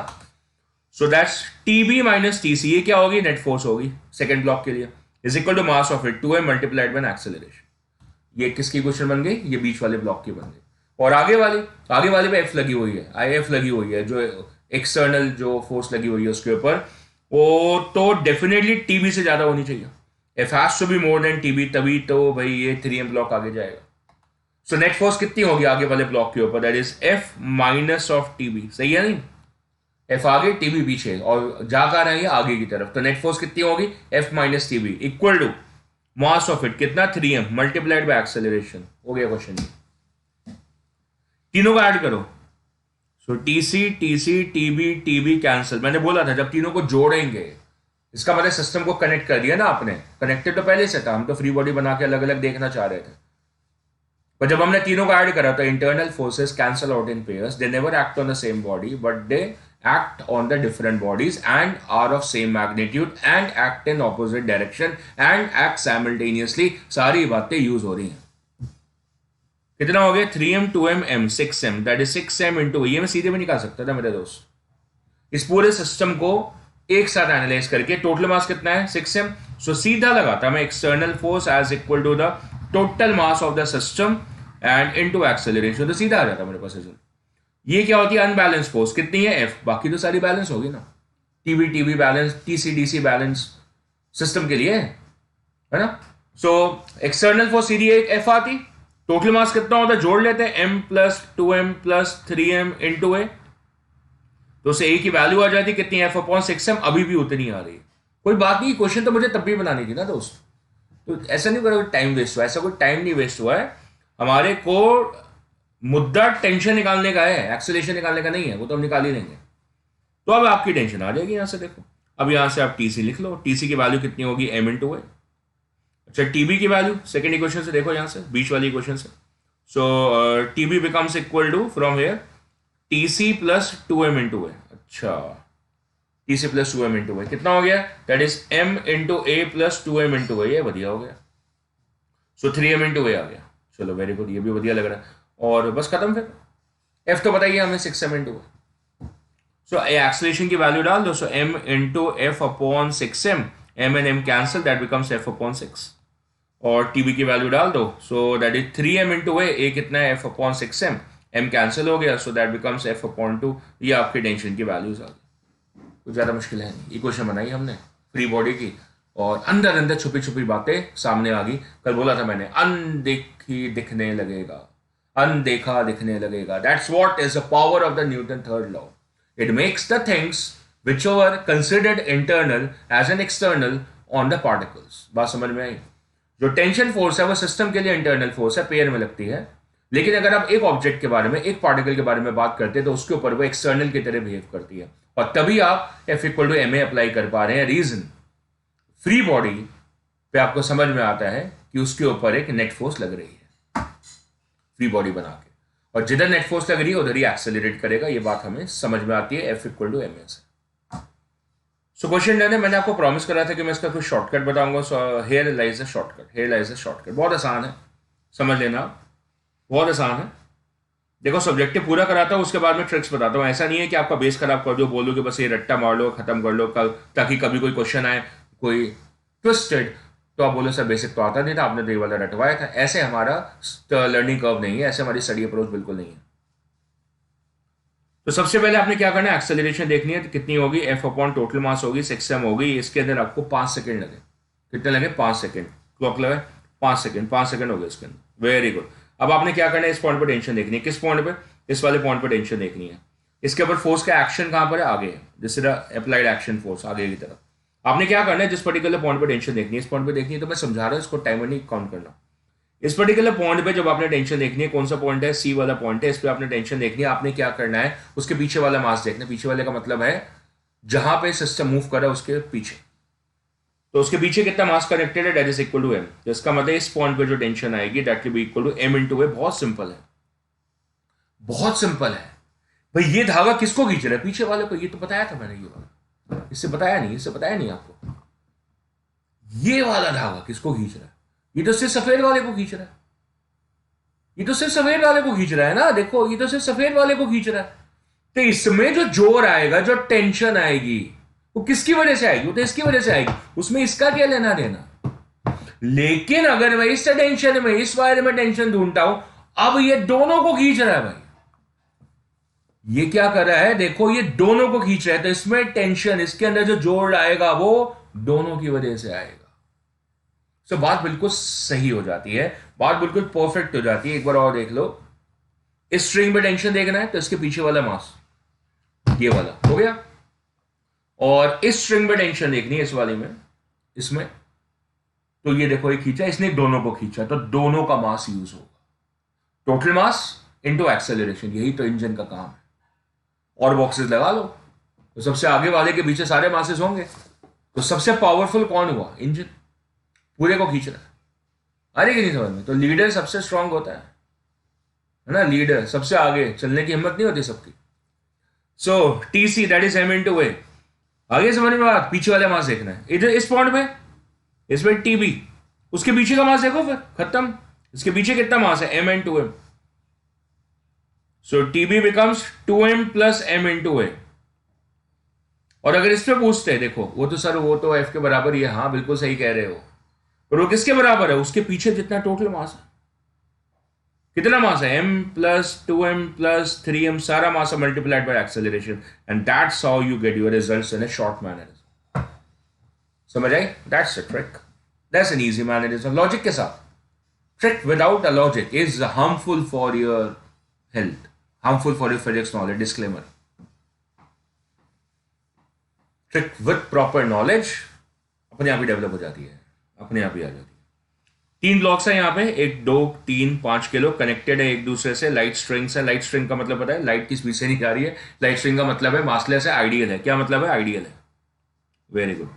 So that's TB minus TC. ये क्या होगी? नेट फोर्स होगी सेकंड ब्लॉक के लिए, is equal to mass of it 2m multiplied by acceleration. ये किसकी क्वेश्चन बन गई? ये बीच वाले ब्लॉक की बन गई। और आगे वाले पे एफ लगी हुई है, IF लगी हुई है, जो एक्सटर्नल जो फोर्स लगी हुई है उसके ऊपर, वो तो डेफिनेटली टीबी से ज्यादा होनी चाहिए। F has to be more than TB, तभी तो भाई ये 3m ब्लॉक आगे जाएगा। सो नेट फोर्स कितनी होगी आगे वाले ब्लॉक के ऊपर? That is F minus of TB. सही है नहीं? एफ आगे टीबी पीछे और जा कर रहे हैं आगे की तरफ, तो नेट फोर्स कितनी होगी? F minus TB equal to mass of it, कितना? 3m multiplied by acceleration. हो गया क्वेश्चन। तीनों को ऐड करो। So TC TC TB TB cancel. मैंने बोला था जब तीनों को जोड़ेंगे, इसका मतलब सिस्टम को कनेक्ट कर दिया ना आपने। कनेक्टेड तो पहले से था, हम तो फ्री बॉडी बना के अलग अलग देखना चाह रहे थे। पर जब हमने तीनों को ऐड करा तो internal forces cancel out in pairs, they never act on the same body but they act on the different bodies and are of same magnitude and act in opposite direction and act simultaneously. सारी बातें यूज हो रही हैं. कितना हो गया? 3m 2m m 6m, that is 6m into, ये मैं सीधे में निकाल सकता था मेरे दोस्त. इस पूरे सिस्टम को एक साथ एनालाइज करके टोटल मास कितना है? 6m. सो सीधा लगाता मैं external force as equal to the total mass of the system and into acceleration, तो सीधा आ जाता मेरे पास. ये क्या होती है? Unbalance force. कितनी है? F. बाकी तो सारी बैलेंस होगी ना. TV balance, TC balance system के लिए है ना. सो एक्सटर्नल फोर्स सीधी एक F आती. टोटल मास कितना होता है? जोड़ लेते हैं, m plus 2m plus 3m into A. तो उसे A की वैल्यू आ जाती कितनी? F upon 6m. अभी भी उतनी आ रही है. कोई बात नहीं, क्वेश्चन तो मुझे तब भी बनानी थी ना दोस्त. तो ऐसा नहीं करो टाइम वेस्ट हुआ. ऐसा कोई टाइम नहीं वेस्ट हुआ है. हमारे को मुद्दा टेंशन निकालने का है, एक्सेलरेशन निकालने का नहीं है. वो तो हम निकाल ही लेंगे. तो अब आपकी टेंशन आ जाएगी. यहां से देखो, अब यहां से आप टीसी लिख लो. टीसी की वैल्यू कितनी होगी? m into A. अच्छा, टीबी की वैल्यू सेकंड इक्वेशन से देखो, यहां से बीच वाली इक्वेशन से. So TB becomes equal to from here TC plus 2m into A. अच्छा, टीसी प्लस 2m इंटू ए कितना हो गया? That is m into A plus 2m into A. ये बढ़िया हो गया. सो 3m इंटू ए आ गया. चलो वेरी गुड, ये भी बढ़िया लग रहा है. और बस खत्म. फिर एफ तो बताइए हमें 6m इंटू. सो एक्सेलरेशन की वैल्यू डाल दो. So m into F upon 6m, m and m cancel, that becomes f upon 6. और टीबी की वैल्यू डाल दो. So that is 3m into ए कितना है? f upon 6m, m cancel हो गया. So that becomes f upon 2. ये आपकी टेंशन की वैल्यूज आ गई. कुछ ज़्यादा मुश्किल है नहीं. इक्वेशन बनाई हमने फ्री बॉडी की, और अंदर अंदर छुपी छुपी बातें सामने आ गई. कल बोला था मैंने, अनदेखी दिखने लगेगा, अनदेखा दिखने लगेगा. That's what is the power of the Newton third law. It makes the things which are considered internal as an external on the particles. बात समझ में आई? जो टेंशन फोर्स है वो सिस्टम के लिए इंटरनल फोर्स है, पेयर में लगती है. लेकिन अगर आप एक ऑब्जेक्ट के बारे में, एक पार्टिकल के बारे में बात करते हैं तो उसके ऊपर वो एक्सटर्नल की तरह बिहेव करती है. और तभी आप F equal to ma apply कर पा रहे हैं. रीजन, फ्री बॉडी पे आपको समझ में आता है कि उसके ऊपर एक नेट फोर्स लग रही है फ्री बॉडी बना के, और जिधर नेट फोर्स लग रही है उधर ही एक्सेलरेट करेगा. ये बात हमें समझ में आती है F इक्वल टू ma से. सो क्वेश्चन डन है. मैंने आपको प्रॉमिस करा था कि मैं इसका कुछ शॉर्टकट बताऊंगा. So here lies a shortcut. Here lies a shortcut. बहुत आसान है, समझ लेना, बहुत आसान है. देखो, सब्जेक्टिव पूरा कराता हूँ, उसके बाद में ट्रिक्स बताता हूँ. ऐसा नहीं है कि आपका बेस खराब कर दो, बोलो कि बस ये रट्टा मार लो, खत्म कर लो कल, ताकि कभी कोई क्वेश्चन आए कोई ट्विस्टेड तो आप बोलो सर बेसिक तो आता नहीं था, आपने तो ये वाला रटवाया था. ऐसे हमारा लर्निंग कर्व नहीं है, ऐसे हमारी स्टडी अप्रोच बिल्कुल नहीं है. तो सबसे पहले आपने क्या करना है? एक्सेलरेशन देखनी है. तो कितनी होगी? F अपॉन टोटल मास होगी, 6m होगी. इसके अंदर आपको 5 सेकंड लगे. कितने लगे? 5 सेकंड. क्लॉक लगे 5 सेकंड. 5 सेकंड हो गए इसके अंदर. Very good. अब आपने क्या करना है? इस पॉइंट पर टेंशन देखनी है. किस पॉइंट पे? इस वाले पॉइंट पर टेंशन देखनी है. इसके ऊपर फोर्स का एक्शन कहां पर है? आगे है. This is applied action force, आगे की तरफ. आपने क्या करना है? जिस पर्टिकुलर पॉइंट पर टेंशन देखनी है, इस पॉइंट पर देखनी है, तो मैं समझा रहा हूं, इसको टाइमर नहीं काउंट करना. इस पर्टिकुलर पॉइंट पे जब आपने टेंशन देखनी है, कौन सा पॉइंट है? सी वाला पॉइंट है. इस पे आपने टेंशन देखनी है. आपने क्या करना है? उसके पीछे वाला मास देखना है. पीछे वाले का मतलब है जहां पे सिस्टम मूव कर रहा है उसके पीछे. तो उसके पीछे कितना मास कनेक्टेड है? That is equal to m. तो इसका मतलब इस पॉइंट पे जो टेंशन आएगी that will be equal to m into A. बहुत सिंपल है, बहुत सिंपल है भाई. ये धागा किसको खींच रहा है? पीछे वाले को. ये तो बताया था मैंने, ये वाला. इससे बताया नहीं, इससे बताया नहीं आपको. ये वाला धागा किसको खींच रहा है? ये तो सिर्फ सफेद वाले को खींच रहा है. ये तो सिर्फ सफेद वाले को खींच रहा है ना. देखो, ये तो सिर्फ सफेद वाले को खींच रहा है. तो इसमें जो जोर आएगा, जो टेंशन आएगी, वो किसकी वजह से आएगी? वो तो इसकी वजह से आएगी. उसमें इसका क्या लेना देना. लेकिन अगर मैं इस टेंशन में, इस वायर में टेंशन ढूंढता हूं, अब ये दोनों को खींच रहा है भाई. ये क्या कर रहा है? देखो, ये दोनों को खींच रहा है. तो इसमें टेंशन, इसके अंदर जो जोर आएगा वो दोनों की वजह से आएगा. तो बात बिल्कुल सही हो जाती है, बात बिल्कुल परफेक्ट हो जाती है. एक बार और देख लो. इस स्ट्रिंग में टेंशन देखना है तो इसके पीछे वाला मास ये वाला हो गया. और इस स्ट्रिंग में टेंशन देखनी है, इस वाली में, इसमें. तो ये देखो, ये खींचा, इसने दोनों को खींचा, तो दोनों का मास यूज होगा. Total mass into acceleration. यही तो इंजन का काम है. और बॉक्सेस लगा लो तो सबसे आगे वाले के पीछे सारे मासेस होंगे. तो सबसे पावरफुल कौन हुआ? इंजन. पूरे को खींच रहा है. अरे कि नहीं समझ में? तो लीडर सबसे स्ट्रांग होता है. है ना, लीडर, सबसे आगे चलने की हिम्मत नहीं होती सबकी। So TC that is M into A. आगे समझ में बात, पीछे वाले मास देखना है। इधर इस पॉइंट में, इसमें टीबी, उसके पीछे का मास देखो, फिर खत्म। इसके पीछे कितना मास है, M into M. So TB becomes 2m plus M into A. और अगर इस पे पूछते हैं, देखो वो तो सर वो तो एफ के बराबर ही है, हाँ बिल्कुल सही कह रहे हो, पर वो किसके बराबर है, उसके पीछे जितना टोटल मास है। कितना मास है, m plus 2m plus 3m, सारा मास है multiplied by acceleration, and that's how you get your results in a short manner. समझ आई? That's a trick, that's an easy mannerism, logic के साथ। Trick without a logic is harmful for your health, harmful for your physics knowledge. Disclaimer. Trick with proper knowledge अपने आप ही डेवलप हो जाती है, अपने आप ही आ जाती है। 3 ब्लॉक्स है यहाँ पे, 1 2 3 5 किलो, कनेक्टेड है एक दूसरे से, लाइट स्ट्रिंग्स है। लाइट स्ट्रिंग का मतलब पता है, लाइट की स्पीड से नहीं जा रही है। लाइट स्ट्रिंग का मतलब है मासलेस है, आइडियल है। क्या मतलब है, आइडियल है। Very good.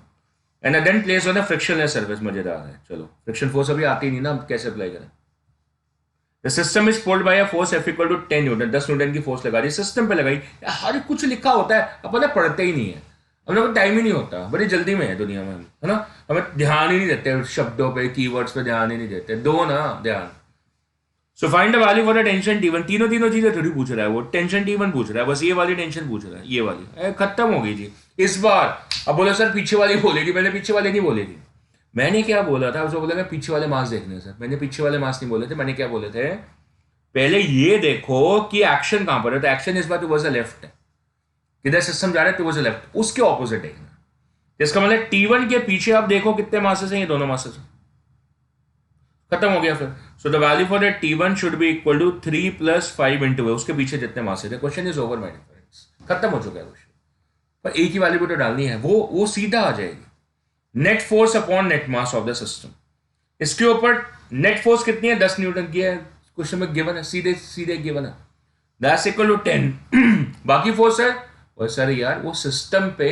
And then place on the frictionless surface. मजेदार है। चलो, फ्रिक्शन फोर्स अभी आती नहीं ना, कैसे अप्लाई करें। The system is pulled by a force F equal to 10 newton. 10 newton की फोर्स लगा दी, सिस्टम पे लगाई। हर कुछ लिखा होता है, अपन पढ़ते ही नहीं है, हम लोग को टाइम ही नहीं होता, बड़ी जल्दी में है दुनिया में, है ना। हमें ध्यान ही नहीं देते शब्दों पे, कीवर्ड्स पे ध्यान ही नहीं देते, दो ना ध्यान। सो find the value for the tension T1। तीनों चीजें थोड़ी पूछ रहा है वो, टेंशन T1 पूछ रहा है, बस ये वाली टेंशन पूछ रहा है, ये वाली। खत्म हो गई जी इस बार। अब बोले सर पीछे वाली बोलेगी, मैंने पीछे वाली नहीं बोली थी। मैंने क्या बोला था, उसको बोला पीछे वाले मास देखने। सर मैंने पीछे वाले मास नहीं बोले थे, मैंने क्या बोले थे, पहले ये देखो कि एक्शन कहां पर है। तो एक्शन इस बार टुवर्ड्स द लेफ्ट है, किधर सिस्टम जा रहा है, टुवर्ड्स द लेफ्ट, उसके ऑपोजिट है। इसका मतलब T1 के पीछे आप देखो कितने मासेस हैं, ये दोनों मासेस हैं। खत्म हो गया फिर। So the value for the T1 should be equal to 3 plus 5 into A. उसके पीछे जितने मासेस है। Question is over my friends, खत्म हो चुका है क्वेश्चन। पर एक ही वैल्यू भी तो डालनी है, वो सीधा आ जाएगी। Net force upon net mass of the system. इसके ऊपर नेट फोर्स कितनी है, 10 न्यूटन की है, क्वेश्चन में गिवन है, सीधे सीधे गिवन है। That's equal to 10। बाकी फोर्स है, और सर यार वो सिस्टम पे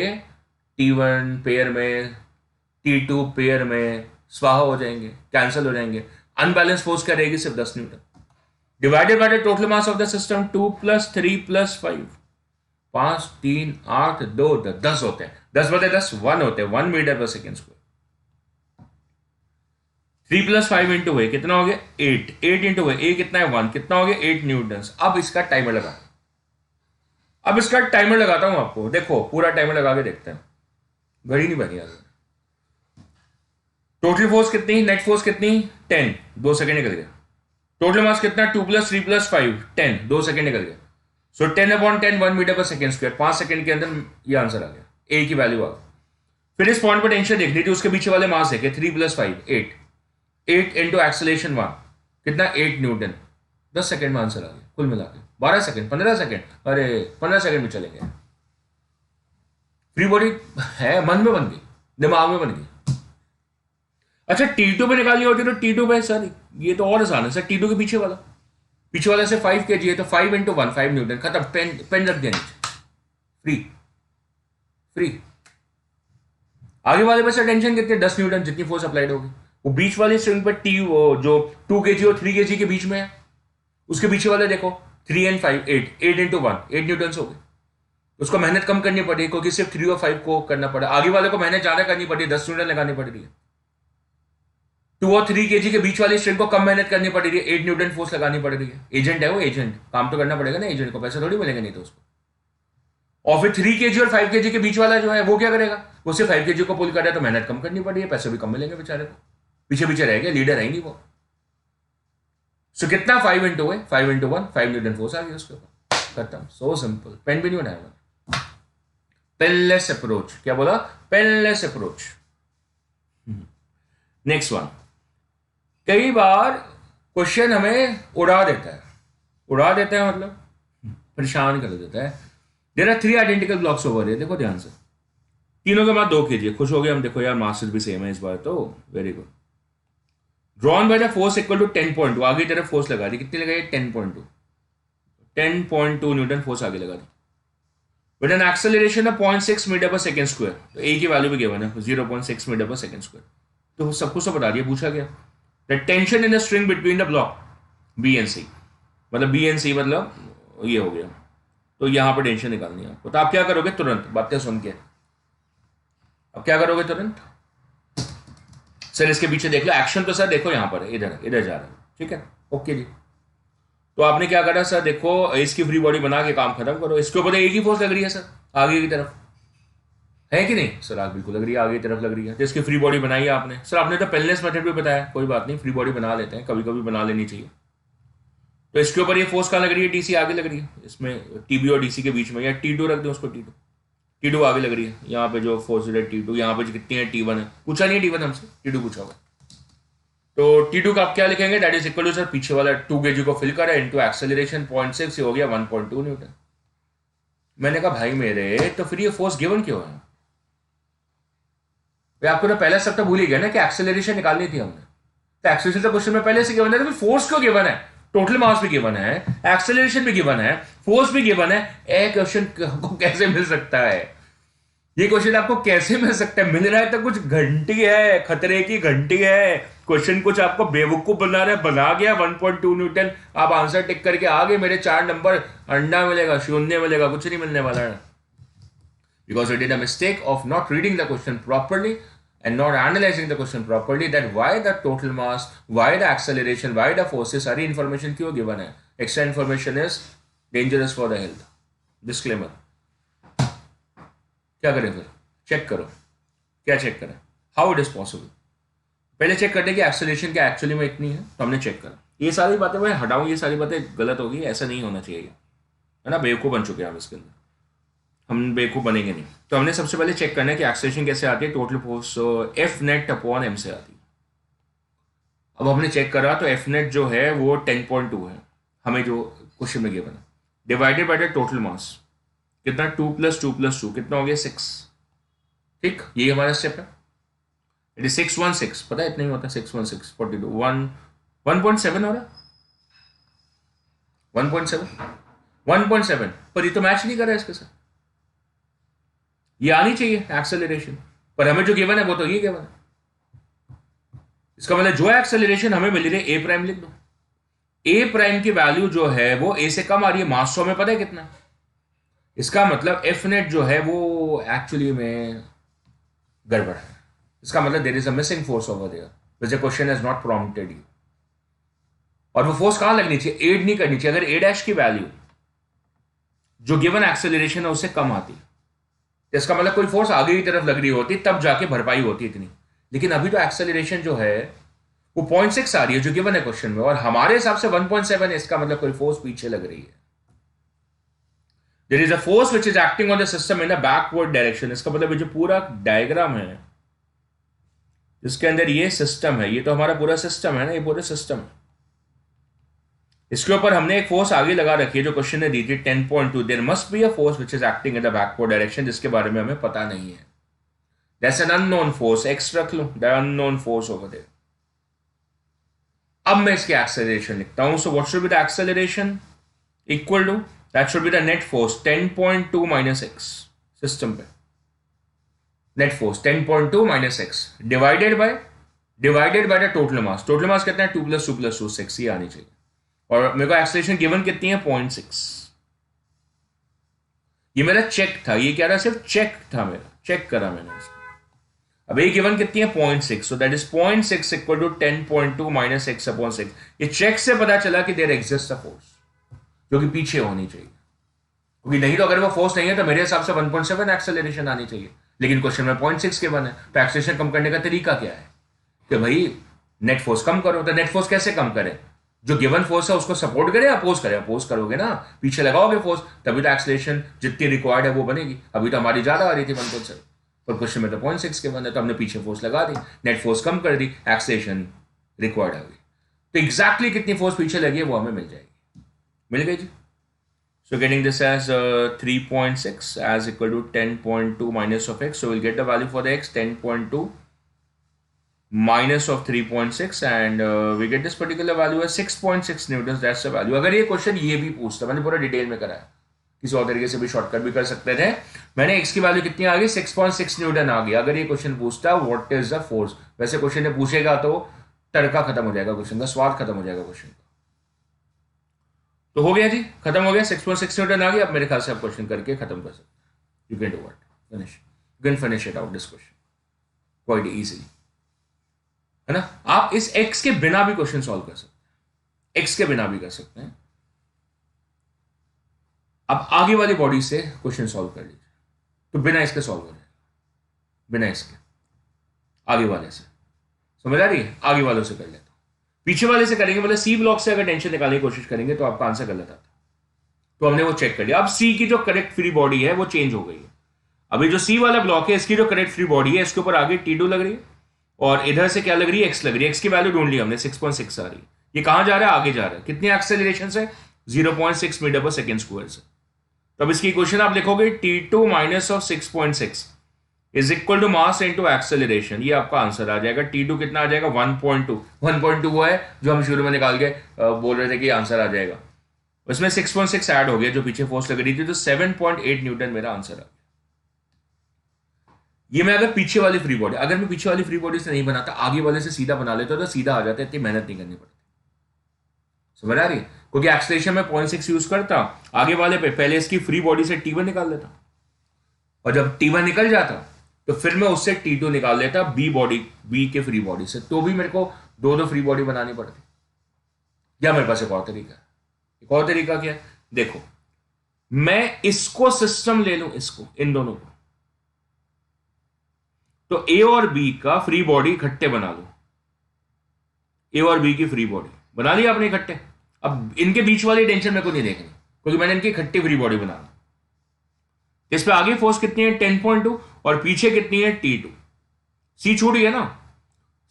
T1 पेयर में, T2 पेयर में स्वाहा हो जाएंगे, कैंसिल हो जाएंगे। अनबैलेंस फोर्स क्या रहेगी, सिर्फ 10 Newton divided by the total mass of the system 2 plus 3 plus 5, 5 3 8 2 10 होते हैं। 10 बटे 10 1 होते हैं, 1 मीटर पर सेकेंड स्क्वायर। 3 प्लस 5 इंटू ए कितना हो गया, 8। 8 इंटू ए कितना है, 1, कितना हो गया, 8 न्यूटन। अब इसका टाइमर लगा, अब इसका टाइमर लगाता हूं आपको, देखो पूरा टाइमर लगा के देखते हैं। घड़ी नहीं बनी यार। टोटल फोर्स कितनी, नेट फोर्स कितनी, 10, 2 सेकंड निकल गया। टोटल मास कितना, 2 प्लस 3 प्लस 5 10, 2 सेकंड निकल गया। सो 10/10 1 metre per second square, 5 second के अंदर ये आंसर आ गया, ए की वैल्यू आ गई। फिर इस पॉइंट पर टेंशन देखनी थी, उसके पीछे वाले मास देखे, 3 प्लस 5 8, 8 इंटू एक्सेलेरेशन 1 कितना, 8 न्यूटन। 10 सेकंड में आंसर आ गया, कुल मिला के 12 सेकंड 15 सेकंड, अरे 15 सेकंड में चले गए। फ्री बॉडी है, मन में बन गई, दिमाग में बन गई। अच्छा T2 पे निकालनी होती तो T2 पे सर ये तो और आसान है सर। T2 के पीछे वाला से 5 kg है, तो 5 इंटू 1 5 न्यूटन, खत्म। पेन रख दिया नीचे, फ्री फ्री। आगे वाले पे सर टेंशन कितनी, 10 न्यूटन, जितनी फोर्स अप्लाइड होगी। वो बीच वाली स्ट्रिंग पर टी वो जो 2 kg और 3 kg के बीच में है, उसके पीछे वाले देखो 3 and 5 8, 8 इंटू 1 8 न्यूटन हो गए। उसको मेहनत कम करनी पड़ी, क्योंकि सिर्फ 3 और 5 को करना पड़ा। आगे वाले को मेहनत ज्यादा करनी पड़ी, 10 न्यूटन लगानी पड़ रही है। 2 और 3 kg के बीच वाली स्ट्रिंग को कम मेहनत करनी पड़ रही है, 8 न्यूटन फोर्स लगानी पड़ रही है। एजेंट है वो, एजेंट काम तो करना पड़ेगा ना, एजेंट को पैसे थोड़ी मिलेंगे नहीं तो उसको। और फिर 3 kg और 5 kg के बीच वाला जो है वो क्या करेगा, वो सिर्फ 5 kg को पुल कर रहा है, तो मेहनत कम करनी पड़ रही है, पैसे भी कम मिलेंगे बेचारे को, पीछे पीछे रह गया, लीडर है ही नहीं वो। सो कितना, 5 इंटू 1 5 न्यूटन फोर्स आ गया उसके ऊपर, खत्म। सो सिंपल, पेन भी नहीं उठाया। पेनलेस अप्रोच, क्या बोला, पेनलेस अप्रोच। नेक्स्ट वन, कई बार क्वेश्चन हमें उड़ा देता है मतलब परेशान कर देता है। There are 3 identical blocks over है, देखो ध्यान से, तीनों के बाद 2 kg, खुश हो गए हम। देखो यार मासेस भी सेम है इस बार तो, very good. Drawn by the force equal to 10.2, आगे तरफ फोर्स लगा दी, कितनी लगाई, 10.2 न्यूटन फोर्स आगे लगा दी। With an acceleration of 0.6 metre per second square, तो ए की वैल्यू भी गिवन है 0.6 मीटर पर सेकंड स्क्वायर, तो सब कुछ तो बता दिया, पूछा गया। The tension in the string between the block B and C, मतलब बी एंड सी मतलब ये हो गया। तो यहाँ पे टेंशन निकालनी है आपको। तो आप क्या करोगे तुरंत बातें सुन के, अब क्या करोगे तुरंत, सर इसके पीछे देख लो, एक्शन तो सर देखो यहाँ पर इधर इधर जा रहा है, ठीक है, ओके जी। तो आपने क्या करा सर, देखो इसकी फ्री बॉडी बना के काम खत्म करो। इसके ऊपर एक ही फोर्स लग रही है सर, आगे की तरफ, है कि नहीं सर? आग बिल्कुल लग रही है, आगे की तरफ लग रही है। तो इसकी फ्री बॉडी बनाई है आपने सर, आपने तो पेनलेस मेथड भी बताया, कोई बात नहीं, फ्री बॉडी बना लेते हैं, कभी कभी बना लेनी चाहिए। तो इसके ऊपर ये फोर्स कहाँ लग रही है, डीसी आगे लग रही है, इसमें टीबी और डीसी के बीच में, या टी2 रख दें उसको, टी2 आगे लग रही है। यहाँ पे जो फोर्स है टी2, यहाँ पे कितनी है, टी1 है, पूछा नहीं है टी1 हमसे, टी2 पूछा होगा। तो टी2 का आप क्या लिखेंगे, that is equal to sir पीछे वाला 2 kg को फिल करा इनटू एक्सेलरेशन 0.6, हो गया 1.2 न्यूटन। मैंने कहा भाई मेरे, तो फिर ये फोर्स गिवन क्यों है? आपको ना पहला सब तो भूल ही गया ना कि एक्सेलरेशन निकालनी थी हमने। तो एक्सेलरेशन तो क्वेश्चन में पहले से गिवन है, तो फोर्स क्यों गिवन है? टोटल मास भी गिवन है, एक्सेलरेशन भी गिवन है, फोर्स भी गिवन है। ए क्वेश्चन को कैसे मिल सकता है? ये क्वेश्चन आपको कैसे मिल सकता है? मिल रहा है तो कुछ घंटी है, खतरे की घंटी है। क्वेश्चन कुछ आपको बेवकूफ बना रहा है, बना गया 1.2 न्यूटन, आप आंसर टिक करके आगे, मेरे 4 नंबर, अंडा मिलेगा, शून्य मिलेगा, कुछ नहीं मिलने वाला है। Because we did a mistake of not reading the question properly and not analyzing the question properly, that why the total mass, why the acceleration, why the forces, सारी information क्यों given है? Extra information is dangerous for the health. Disclaimer. क्या करें फिर? चेक करो, क्या चेक करें? How it is possible? पहले चेक करने की एक्सेलरेशन क्या एक्चुअली में इतनी है, तो हमने चेक करा। ये सारी बातें मैं हटाऊं, ये सारी बातें गलत होगी, ऐसा नहीं होना चाहिए, है ना? बेवकूफ बन चुके हैं हम इसके अंदर, हम बेवकूफ बनेंगे नहीं। तो हमने सबसे पहले चेक करना है कि एक्सेलरेशन कैसे आती है, total force F net upon M से आती है। अब हमने चेक करा तो एफ नेट जो है वो 10.2 है, हमें जो क्वेश्चन में गिवन है, divided by the total mass, कितना, 2 + 2 + 2 कितना हो गया, 6। ठीक, ये हमारा स्टेप है। इट इज 616, पता है इतना ही होता है, 616 42 1.7 हो रहा, 1.7 पर ये तो मैच नहीं कर रहा है इसके साथ। ये आनी चाहिए एक्सेलरेशन, पर हमें जो गिवन है वो तो ये गिवन है। इसका मतलब जो एक्सेलरेशन हमें मिल रही है, ए प्राइम लिख दो। ए प्राइम की वैल्यू जो है वो ए से कम आ रही है, मास 100 में पता है कितना। इसका मतलब एफ नेट जो है वो एक्चुअली में गड़बड़ है। इसका मतलब there is a missing force over there which the question has not prompted you. और वो फोर्स कहां लगनी चाहिए, एड नहीं करनी चाहिए। अगर ए डैश की वैल्यू जो गिवन एक्सेलरेशन है उससे कम आती, इसका मतलब कोई फोर्स आगे की तरफ लग रही होती, तब जाके भरपाई होती इतनी। लेकिन अभी तो एक्सेलरेशन जो है वो 0.6 आ रही है जो गिवन है क्वेश्चन में, और हमारे हिसाब से 1.7 है। इसका मतलब कोई फोर्स पीछे लग रही है। There is a force which is acting on the system in a backward direction. इसका मतलब जो पूरा डायग्राम है जिसके अंदर ये सिस्टम है, ये तो हमारा पूरा सिस्टम है ना, ये पूरा सिस्टम है। इसके ऊपर हमने एक फोर्स आगे लगा रखी है जो क्वेश्चन ने दी थी 10.2। There must be a force which is acting in the backward direction, जिसके बारे में हमें पता नहीं है। That's an unknown force, X रख लो, the unknown force over there. अब मैं इसके एक्सेलरेशन लिखता हूं। So what should be the acceleration, equal to, that should be the net force 10.2 - x, system पे net force 10.2 - x divided by the total mass. Total mass कितना है, 2 + 2 + 2 6, ये आनी चाहिए। और मेरे को एक्सेलरेशन गिवन कितनी है, 0.6। ये मेरा चेक था, ये क्या था, सिर्फ चेक था मेरा, चेक करा मैंने इसको। अब ये गिवन कितनी है, 0.6। So that is 0.6 equal to 10.2 - x/6। ये चेक से पता चला कि देयर एग्जिस्ट अ फोर्स जो कि पीछे होनी चाहिए, क्योंकि नहीं तो अगर वो फोर्स नहीं है तो मेरे हिसाब से 1.7 एक्सेलरेशन आनी चाहिए। लेकिन क्वेश्चन में 0.6 गिवन है, तो एक्सेलरेशन कम करने का तरीका क्या है कि भाई नेट फोर्स कम करो। तो नेट फोर्स कैसे कम करें, जो गिवन फोर्स है उसको सपोर्ट करे, अपोज करे। अपोज करोगे ना, पीछे लगाओगे फोर्स, तभी तो एक्सेलरेशन जितनी रिक्वायर्ड है वो बनेगी। अभी तो हमारी ज्यादा आ रही थी 1.7, पर क्वेश्चन में तो 0.6 गिवन है, तो हमने पीछे फोर्स लगा दी, नेट फोर्स कम कर दी, एक्सेलरेशन रिक्वायर्ड आ गई। तो एग्जैक्टली कितनी फोर्स पीछे लगी है वो हमें मिल जाएगी। मिल गई जी। So getting this as 3.6 as equal to 10.2 minus of x. So we'll get the value for the x, 10.2 minus of 3.6, and we get this particular value as 6.6 newtons. That's the value. अगर ये क्वेश्चन ये भी पूछता, मैंने पूरा डिटेल में कराया, किसी और तरीके से भी शॉर्टकट भी कर सकते थे। मैंने x की वैल्यू कितनी आ गई, 6.6 न्यूटन आ गई। अगर ये क्वेश्चन पूछता व्हाट इज द फोर्स, वैसे क्वेश्चन ने पूछेगा तो तड़का खत्म हो जाएगा क्वेश्चन का, स्वाद खत्म हो जाएगा क्वेश्चन का। तो हो गया जी, खत्म हो गया, 6.6 न्यूटन आ गया। अब मेरे ख्याल से आप क्वेश्चन करके खत्म कर सकते, you can do what, finish, you can finish it out this question quite easily, है ना। आप इस एक्स के बिना भी क्वेश्चन सॉल्व कर सकते हैं, एक्स के बिना भी कर सकते हैं। अब आगे वाली बॉडी से क्वेश्चन सॉल्व कर लीजिए, तो बिना इसके सॉल्व हो जाएगा, बिना इसके आगे वाले से, समझ आ रही है, आगे वालों से कर लेता हूं, पीछे वाले से करेंगे, मतलब सी ब्लॉक से अगर टेंशन निकालने की कोशिश करेंगे तो आपका आंसर गलत आता है। तो हमने वो चेक कर लिया। अब सी की जो करेक्ट फ्री बॉडी है वो चेंज हो गई है। अभी जो सी वाला ब्लॉक है, इसकी जो करेक्ट फ्री बॉडी है, इसके ऊपर आगे T2 लग रही है और इधर से क्या लग रही है, एक्स लग रही है। एक्स की वैल्यू ढूंढ ली हमने, 6.6 आ रही है। ये कहां जा रहा है, आगे जा रहा है। कितनी एक्सेलरेशन से, 0.6 मीटर पर सेकेंड स्क्वायर से। तो अब इसकी इक्वेशन आप लिखोगे T2 minus of 6.6 is equal to mass into acceleration. ये आपका आंसर आ जाएगा। T2 कितना आ जाएगा, 1.2। 1.2 वो है जो हम शुरू में निकाल के बोल रहे थे कि आंसर आ जाएगा। उसमें 6.6 ऐड हो गया, जो पीछे फोर्स लग रही थी, तो 7.8 न्यूटन मेरा आंसर आ गया। ये मैं अगर पीछे वाली फ्री बॉडी, अगर मैं पीछे वाली फ्री बॉडी से नहीं बनाता, आगे वाले से सीधा बना लेता तो सीधा आ जाता, इतनी मेहनत नहीं करनी पड़ती। समझ आ रही है, क्योंकि एक्सलेशन में 0.6 यूज करता, आगे वाले पे पहले इसकी फ्री बॉडी से T1 निकाल लेता, और जब T1 निकल जाता तो फिर मैं उससे T2 निकाल लेता बी बॉडी, बी के फ्री बॉडी से। तो भी मेरे को दो दो फ्री बॉडी बनानी पड़ती। या मेरे पास एक और तरीका है। एक और तरीका क्या है, देखो, मैं इसको सिस्टम ले लूं, इसको, इन दोनों को, तो ए और बी का फ्री बॉडी इकट्ठे बना लो। ए और बी की फ्री बॉडी बना लिया आपने इकट्ठे। अब इनके बीच वाली टेंशन मेरे को नहीं देखनी, क्योंकि मैंने इनकी इकट्ठी फ्री बॉडी बना ली। इस पे आगे फोर्स कितनी है, 10.2, और पीछे कितनी है, T2। सी छूट गया ना,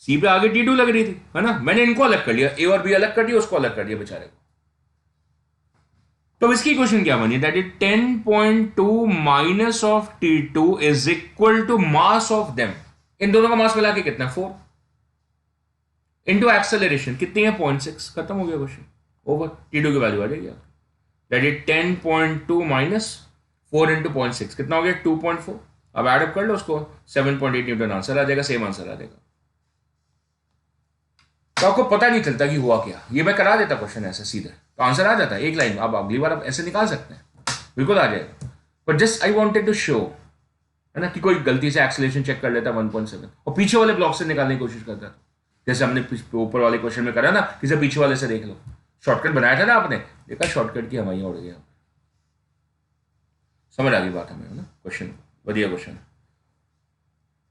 सी पे आगे T2 लग रही थी, है ना। मैंने इनको अलग कर लिया, ए और बी अलग कर दिया, उसको अलग कर दिया बेचारे को। तो इसकी क्वेश्चन क्या बनी, that is 10.2 minus of T2 is equal to mass of them. इन दोनों का मास मिला के कितना, 4, इंटू एक्सेलरेशन कितनी है, 0.6। खत्म हो गया क्वेश्चन, ओवर। T2 की वैल्यू आ जाएगी, दैट इज 10.2 माइनस 4 इंटू 0.6 कितना हो गया, 2.4। अब एडअप कर लो उसको, 7.8 न्यूटन आंसर आ जाएगा, सेम आंसर आ जाएगा। तो आपको पता नहीं चलता कि हुआ क्या। ये मैं करा देता क्वेश्चन ऐसे सीधे, तो आंसर आ जाता है एक लाइन में। अब अगली बार आप ऐसे निकाल सकते हैं, बिल्कुल आ जाएगा। But just I wanted to show, है ना, कि कोई गलती से एक्सेलरेशन चेक कर लेता 1.7 और पीछे वाले ब्लॉक से निकालने की कोशिश करता था, जैसे हमने ऊपर वाले क्वेश्चन में करा ना, किसी पीछे वाले से देख लो। शॉर्टकट बनाया था ना आपने, देखा शॉर्टकट की हमारी उड़ गया। समझ आ गई बात हमें, है ना। क्वेश्चन बढ़िया क्वेश्चन।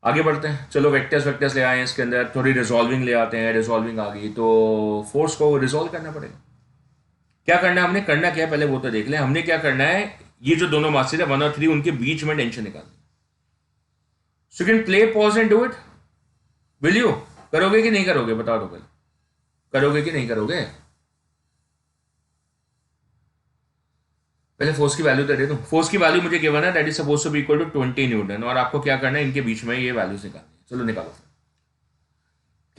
आगे बढ़ते हैं, चलो वेक्टर्स वेक्टर्स ले आए हैं इसके अंदर, थोड़ी रिजॉल्विंग ले आते हैं। रिजॉल्विंग आ गई तो फोर्स को रिजॉल्व करना पड़ेगा। क्या करना है हमने, करना क्या है पहले वो तो देख लें। हमने क्या करना है, ये जो दोनों मासेस है 1 और 3, उनके बीच में टेंशन निकालनी। So can play pause and do it, will you, करोगे कि नहीं करोगे, बता दो पहले, करोगे कि नहीं करोगे। पहले फोर्स की वैल्यू तो दे दूं। फोर्स की वैल्यू मुझे गिवन है, that is suppose to be equal to 20 newton, और आपको क्या करना है, इनके बीच में ये वैल्यूज निकालनी है। चलो निकालो फिर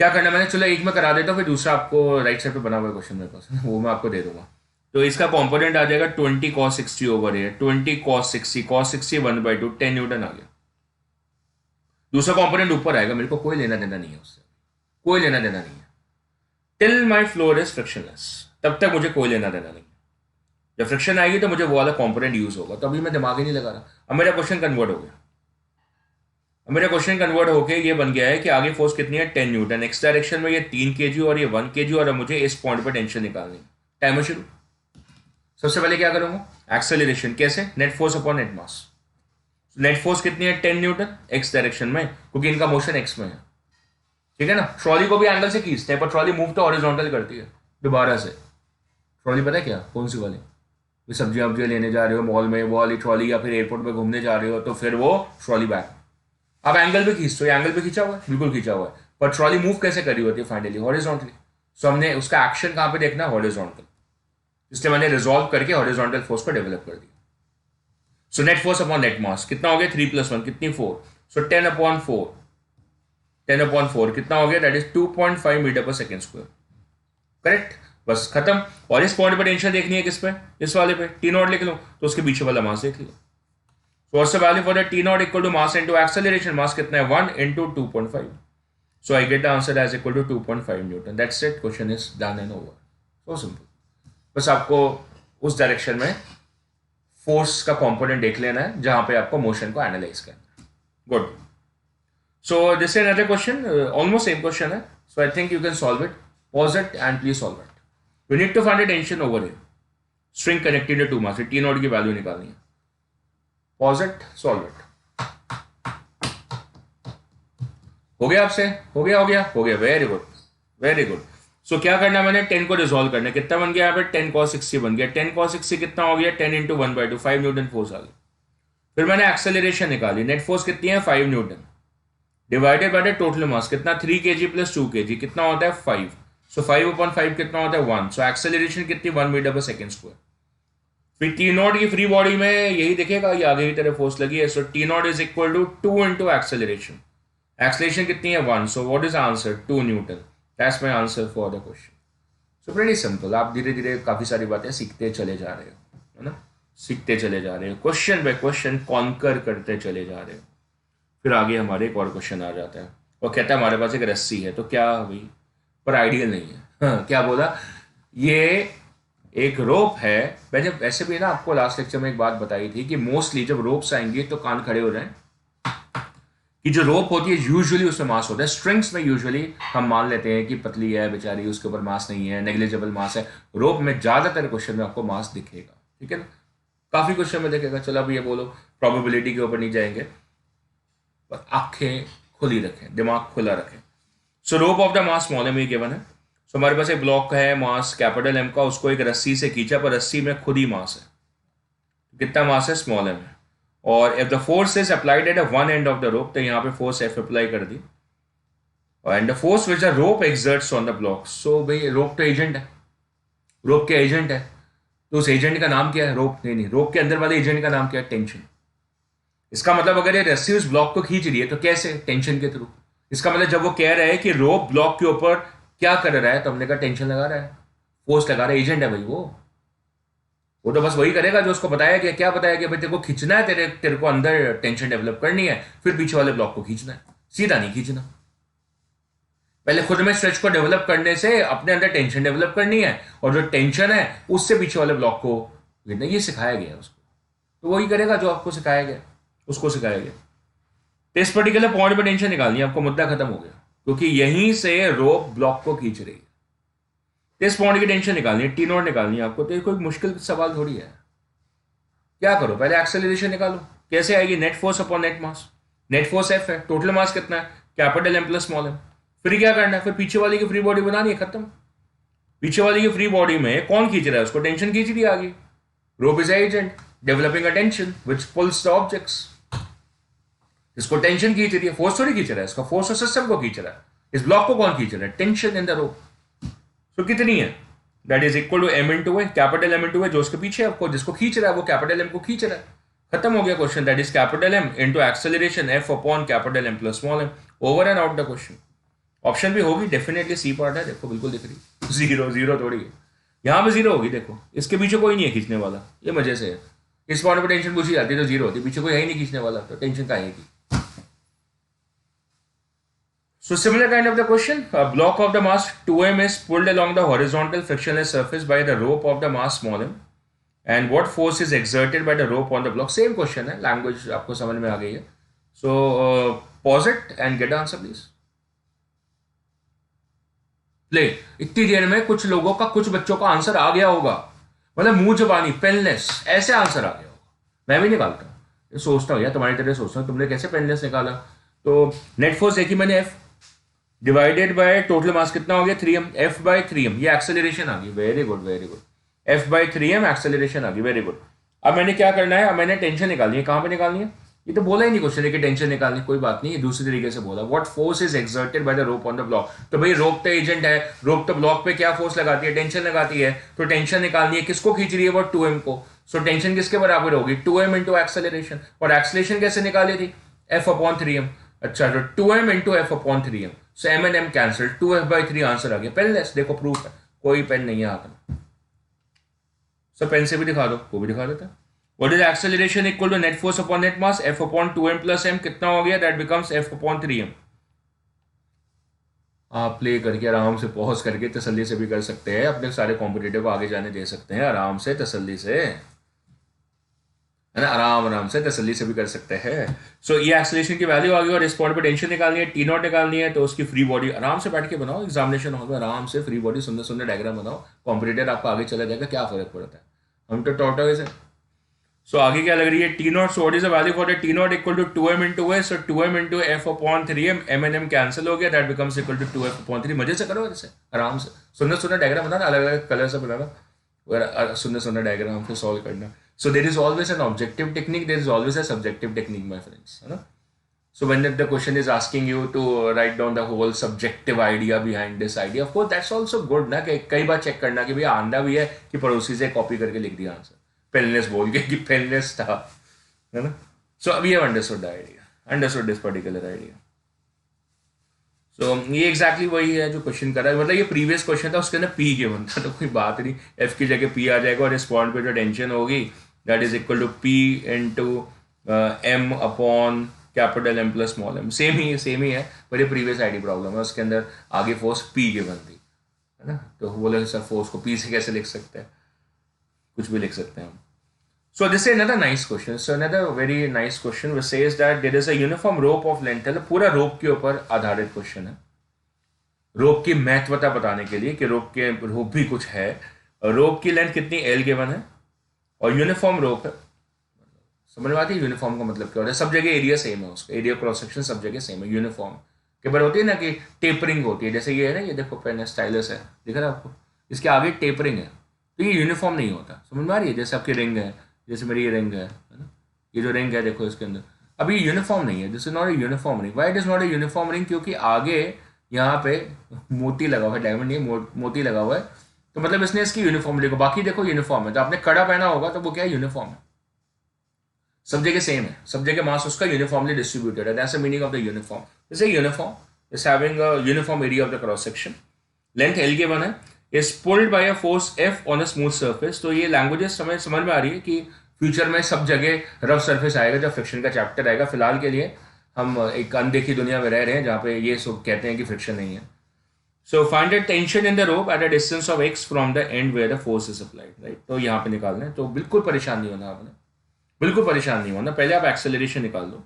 क्या करना है। मैंने, चलो एक में करा देता हूँ, फिर दूसरा आपको राइट साइड पे बना हुआ है क्वेश्चन मेरे पास, वो मैं आपको दे दूंगा। तो इसका कॉम्पोनेंट आ जाएगा 20 cos 60 ओवर है 20 cos 60, cos 60 1/2, 10 न्यूटन आ गया। दूसरा कॉम्पोनेंट ऊपर आएगा, मेरे को कोई लेना देना नहीं है उससे, कोई लेना देना नहीं है। Till my floor is frictionless, तब तक मुझे कोई लेना देना नहीं। जब फ्रिक्शन आएगी तो मुझे वो वाला कॉम्पोनेंट यूज होगा। तो अभी मैं दिमाग ही नहीं लगा रहा। अब मेरा क्वेश्चन कन्वर्ट हो गया। अब मेरा क्वेश्चन कन्वर्ट होके ये बन गया है कि आगे फोर्स कितनी है, 10 न्यूटन, एक्स डायरेक्शन में ये 3 kg और ये 1 kg, और अब मुझे इस पॉइंट पर टेंशन निकालनी है। टाइमर शुरू। सबसे पहले क्या करूंगा, एक्सेलरेशन कैसे, net force upon net mass. Net force कितनी है, 10 न्यूटन एक्स डायरेक्शन में, क्योंकि इनका मोशन एक्स में है, ठीक है ना। ट्रॉली को भी एंगल से खींचते हैं, पर ट्रॉली मूव तो हॉरिजॉन्टल करती है दोबारा से। ट्रॉली पता है क्या, कौन सी वाली, सब्जियां वब्जियां लेने जा रहे हो मॉल में, वो वाली ट्रॉली, या फिर एयरपोर्ट पे घूमने जा रहे हो, तो फिर वो ट्रॉली बैक। अब एंगल पे खींचते हो, एंगल पे खींचा हुआ है, बिल्कुल खींचा हुआ है, पर ट्रॉली मूव कैसे करी होती है फाइनली, हॉरिजॉन्टली। सो हमने उसका एक्शन कहां पे देखना है, हॉरिजॉन्टल, इसलिए मैंने रिजॉल्व करके हॉरिजॉन्टल फोर्स को डेवलप कर दिया। So net force upon net mass कितना हो गया, 3 + 1 कितनी, 4। सो 10/4, 10/4 कितना हो गया, दैट इज 2.5 मीटर पर सेकेंड स्क्वायर, करेक्ट। बस खत्म। और इस पॉइंट पर टेंशन देखनी है किस पे, इस वाले पे, T0 लिख लो, तो उसके पीछे वाला मास देख लो। So what's the value for the T0 equal to mass into acceleration? Mass कितना है, 1 into 2.5. So I get the answer as equal to 2.5 Newton. That's it. Question is done and over. So simple. बस आपको उस डायरेक्शन में फोर्स का कंपोनेंट देख लेना है जहां पे आपको मोशन को एनालाइज करना है. Good. So this is another question, almost same question है. So I think you can solve it. Pause it and please solve it. We need to find a tension over here. String connected to mass, T not की वैल्यू निकालनी है. Pause it, solve it. हो गया आपसे? हो गया. Very good, very good. So क्या करना है, मैंने 10 को रिजॉल्व करना है. कितना बन गया यहाँ पे? 10 cos 60 बन गया. 10 cos 60 कितना हो गया? 10 इंटू 1/2, 5 न्यूटन फोर्स आ गई. फिर मैंने एक्सेलरेशन निकाली. नेट फोर्स कितनी है? 5 Newton divided by total mass कितना? 3 kg प्लस 2 kg कितना होता है? 5. सो 5/5 कितना होता है? 1. सो एक्सेलरेशन कितनी? 1 मीटर पर सेकेंड स्क्वायर. फिर टी नॉट की फ्री बॉडी में यही दिखेगा, ये आगे की तरह फोर्स लगी है. So T not is equal to 2 into acceleration. Acceleration कितनी है? 1. So what is answer? 2 Newton. That's my answer for the question. So very simple. आप धीरे धीरे काफी सारी बातें सीखते चले जा रहे हो, है ना? सीखते चले जा रहे हो, क्वेश्चन बाय क्वेश्चन कॉन्कर करते चले जा रहे हो. फिर आगे हमारे एक और क्वेश्चन आ जाता है और कहता है हमारे पास एक रस्सी है. तो क्या भाई, पर आइडियल नहीं है. हाँ, क्या बोला? ये एक रोप है. मैंने वैसे भी ना आपको लास्ट लेक्चर में एक बात बताई थी कि मोस्टली जब रोप्स आएंगे तो कान खड़े हो जाएं कि जो रोप होती है यूजुअली उसमें मास होता है. स्ट्रिंग्स में यूजुअली हम मान लेते हैं कि पतली है बेचारी, उसके ऊपर मास नहीं है, नेग्लिजिबल मास है. रोप में ज्यादातर क्वेश्चन में आपको मास दिखेगा. ठीक है ना? काफी क्वेश्चन में दिखेगा. चलो अब ये बोलो, प्रोबेबिलिटी के ऊपर नहीं जाएंगे, पर आंखें खुली रखें, दिमाग खुला रखें. So rope of the mass small M given है. सो हमारे पास एक ब्लॉक है मास कैपिटल एम का, उसको एक रस्सी से खींचा, पर रस्सी में खुद ही मास है. कितना मास है? स्मॉल एम है. और if the force is applied at one end of the rope, तो यहाँ पे फोर्स एफ अप्लाई कर दी. And the force which the rope exerts on the block. So भाई रोप तो एजेंट है, रोप के एजेंट है, तो उस एजेंट का नाम क्या है? रोप. नहीं, रोप के अंदर वाले एजेंट का नाम क्या है? टेंशन. इसका मतलब अगर ये रस्सी उस ब्लॉक को खींच रही है तो कैसे? टेंशन के थ्रू. इसका मतलब जब वो कह रहा है कि रोप ब्लॉक के ऊपर क्या कर रहा है, तो हमने कहा टेंशन लगा रहा है, फोर्स लगा रहा है. एजेंट है भाई वो तो बस वही करेगा जो उसको बताया गया. क्या बताया गया? भाई तेरे को खींचना है, तेरे को अंदर टेंशन डेवलप करनी है, फिर पीछे वाले ब्लॉक को खींचना है. सीधा नहीं खींचना. पहले खुद में स्ट्रेच को डेवलप करने से अपने अंदर टेंशन डेवलप करनी है, और जो टेंशन है उससे पीछे वाले ब्लॉक को गिरना. ये सिखाया गया उसको, तो वही करेगा जो आपको सिखाया गया, उसको सिखाया गया. तो इस पर्टिकुलर पॉइंट पर टेंशन निकालनी है आपको, मुद्दा खत्म हो गया, क्योंकि यहीं से रोप ब्लॉक को खींच रही है. इस पॉइंट की टेंशन निकालनी है, टी नॉट निकालनी है आपको. तो ये कोई मुश्किल सवाल थोड़ी है. क्या करो, पहले एक्सेलरेशन निकालो. कैसे आएगी? Net force upon net mass. Net force F है, टोटल मास कितना है? Capital M plus small M. फिर क्या करना है? फिर पीछे वाली की फ्री बॉडी बनानी है, खत्म. पीछे वाली की फ्री बॉडी में कौन खींच रहा है? उसको टेंशन खींच रही है आगे. Rope is agent developing a tension which pulls the objects. इसको टेंशन खींच रही है, फोर्स थोड़ी खींच रहा है. इसका फोर्स सिस्टम को खींच रहा है. इस ब्लॉक को कौन खींच रहा है? Tension in the rope. तो कितनी है? That is equal to M into A, capital M into A. जो उसके पीछे आपको जिसको खींच रहा है वो कैपिटल एम को खींच रहा है. खत्म हो गया question. That is capital M into acceleration F upon capital M plus small M. Over and out the question. Option भी होगी डेफिनेटली. सी पार्ट है, देखो बिल्कुल दिख रही. जीरो थोड़ी है, यहाँ पे जीरो होगी. देखो इसके पीछे कोई नहीं है खींचने वाला, ये मजे से है. इस पॉइंट पर टेंशन पूछी जाती है तो जीरो होती, पीछे कोई है ही नहीं खींचने वाला, तो टेंशन का है. So similar kind of the question, a block of the mass 2m is pulled along the horizontal frictionless surface by the rope of the mass small m, and what force is exerted by the rope on the block? Same question है, language आपको समझ में आ गई है. So pause it and get the answer please. ले, इतनी देर में कुछ लोगों का, कुछ बच्चों का आंसर आ गया होगा, मतलब मुंह जबानी पेनलेस ऐसे आंसर आ गया होगा. मैं भी निकालता हूँ, सोचता हूँ यार तुम्हारी तरह सोचता हूँ, तुमने कैसे पेनलेस निकाला. तो नेट फोर्स देखी मैंने F divided by total mass कितना हो गया? 3m. एफ बाय 3m, ये एक्सेलरेशन आ गई. Very good very good. F by 3m acceleration आ गई. Very good. अब मैंने क्या करना है? अब मैंने टेंशन निकालनी है. कहां पे निकालनी है? ये तो बोला ही नहीं क्वेश्चन है कि टेंशन निकालनी. कोई बात नहीं, दूसरी तरीके से बोला. What force is exerted by the rope on the block. तो भाई रोप तो एजेंट है, रोप तो ब्लॉक पे क्या फोर्स लगाती है? टेंशन लगाती है. तो टेंशन निकालनी है, किसको खींच रही है? वो 2m को. सो टेंशन किसके बराबर होगी? 2m into acceleration. और एक्सेलरेशन कैसे निकाली थी? F upon 3m. अच्छा, तो 2m into F upon 3m. So m and m cancel, 2f by 3 answer आ गया. पेनलेस, देखो प्रूफ है. कोई पेन नहीं है हाथ में. सो पेन से भी दिखा दो, वो भी दिखा देता है. What is acceleration equal to net force upon net mass f upon 2m plus m. कितना हो गया? That becomes f upon 3m. आप प्ले करके आराम से पॉज करके तसल्ली से भी कर सकते हैं, अपने सारे कॉम्पिटिटिव को आगे जाने दे सकते हैं आराम से तसल्ली से, है ना, आराम आराम से तसल्ली से भी कर सकते हैं। सो ये एक्सेलरेशन की वैल्यू आ गई और इस पॉइंट पे टेंशन निकालनी है, टी नॉट निकालनी है, तो उसकी फ्री बॉडी आराम से बैठ के बनाओ एग्जामिनेशन हॉल में, आराम से फ्री बॉडी सुंदर सुंदर डायग्राम बनाओ, कॉम्पिटिटर आपका आगे चला जाएगा, क्या फर्क पड़ता है, हम तो टॉर्टोइज है। सो आगे क्या लग रही है, T naught, so what is the value for the T naught equal to 2m into s, so 2m into f upon 3m, m and m cancel हो गया, that becomes equal to 2f upon 3। मजे से करो ऐसे आराम से, सुंदर सुंदर डायग्राम बनाना, अलग अलग कलर से बनाना और सुंदर सुंदर डायग्राम को सॉल्व करना। So there is always an objective technique, there is always a subjective technique, my friends, है ना। So when the question is asking you to write down the whole subjective idea behind this idea, of course that's also good ना, कि कई बार चेक करना कि भैया आंदा भी है कि पड़ोसी से कॉपी करके लिख दिया आंसर, पेनलेस बोल के कि पेनलेस था, है ना। So we have understood the idea, understood this particular idea. So ये एग्जैक्टली वही है जो क्वेश्चन कर रहा है, मतलब ये प्रीवियस क्वेश्चन था उसके अंदर पी गिवन था, तो कोई बात नहीं, एफ की जगह पी आ जाएगा और इस पॉइंट पे जो टेंशन होगी that is equal to P into M upon capital M plus small M, same ही है, पर ये प्रीवियस आईडी प्रॉब्लम है, उसके अंदर आगे फोर्स पी गिवन थी, है ना। तो बोले सर फोर्स को पी से कैसे लिख सकते हैं, कुछ भी लिख सकते हैं हम। So this is another nice question. So another very nice question which says that there is a uniform rope of length, पूरा रोप के ऊपर आधारित क्वेश्चन है, रोप की महत्वता बताने के लिए कि रोप भी कुछ है, रोप की लेंथ कितनी एल गिवन है और यूनिफॉर्म रोप है, समझ में आती है यूनिफॉर्म का मतलब क्या होता है, सब जगह एरिया सेम है, उसका एरिया क्रॉस सेक्शन सब जगह सेम है। यूनिफॉर्म के बार होती है ना कि टेपरिंग होती है, जैसे ये है ना, ये देखो पेन स्टाइलस है, दिख रहा है आपको, इसके आगे टेपरिंग है, तो ये यूनिफॉर्म नहीं होता, समझ में आ रही है। जैसे आपकी रिंग है, जैसे मेरी ये रिंग है ना, ये जो रिंग है देखो इसके अंदर, अब ये यूनिफॉर्म नहीं है, this is not a uniform ring. Why it is not a uniform ring, क्योंकि आगे यहाँ पे मोती लगा हुआ है, डायमंड नहीं मोती लगा हुआ है, तो मतलब इसने इसकी यूनिफॉर्म देखो, बाकी देखो यूनिफॉर्म है, तो आपने कड़ा पहना होगा तो वो क्या है, यूनिफॉर्म है, सब जगह सेम है, सब जगह मास उसका यूनिफॉर्मली डिस्ट्रीब्यूटेड है, that's the meaning of the uniform. जैसे uniform is having a uniform area of the cross section, length L के वन है, is pulled by a force F on a smooth surface. तो ये लैंग्वेजेस समझ में आ रही है कि फ्यूचर में सब जगह रफ सरफेस आएगा जब फ्रिक्शन का चैप्टर आएगा। फिलहाल के लिए हम एक अनदेखी दुनिया में रह रहे हैं जहाँ पे ये सब कहते हैं कि फ्रिक्शन नहीं है। So find the tension in the rope at a distance of x from the end where the force is applied, right. तो यहाँ पे निकालना है, तो बिल्कुल परेशान नहीं होना आपने, बिल्कुल परेशान नहीं होना। पहले आप एक्सेलरेशन निकाल लो,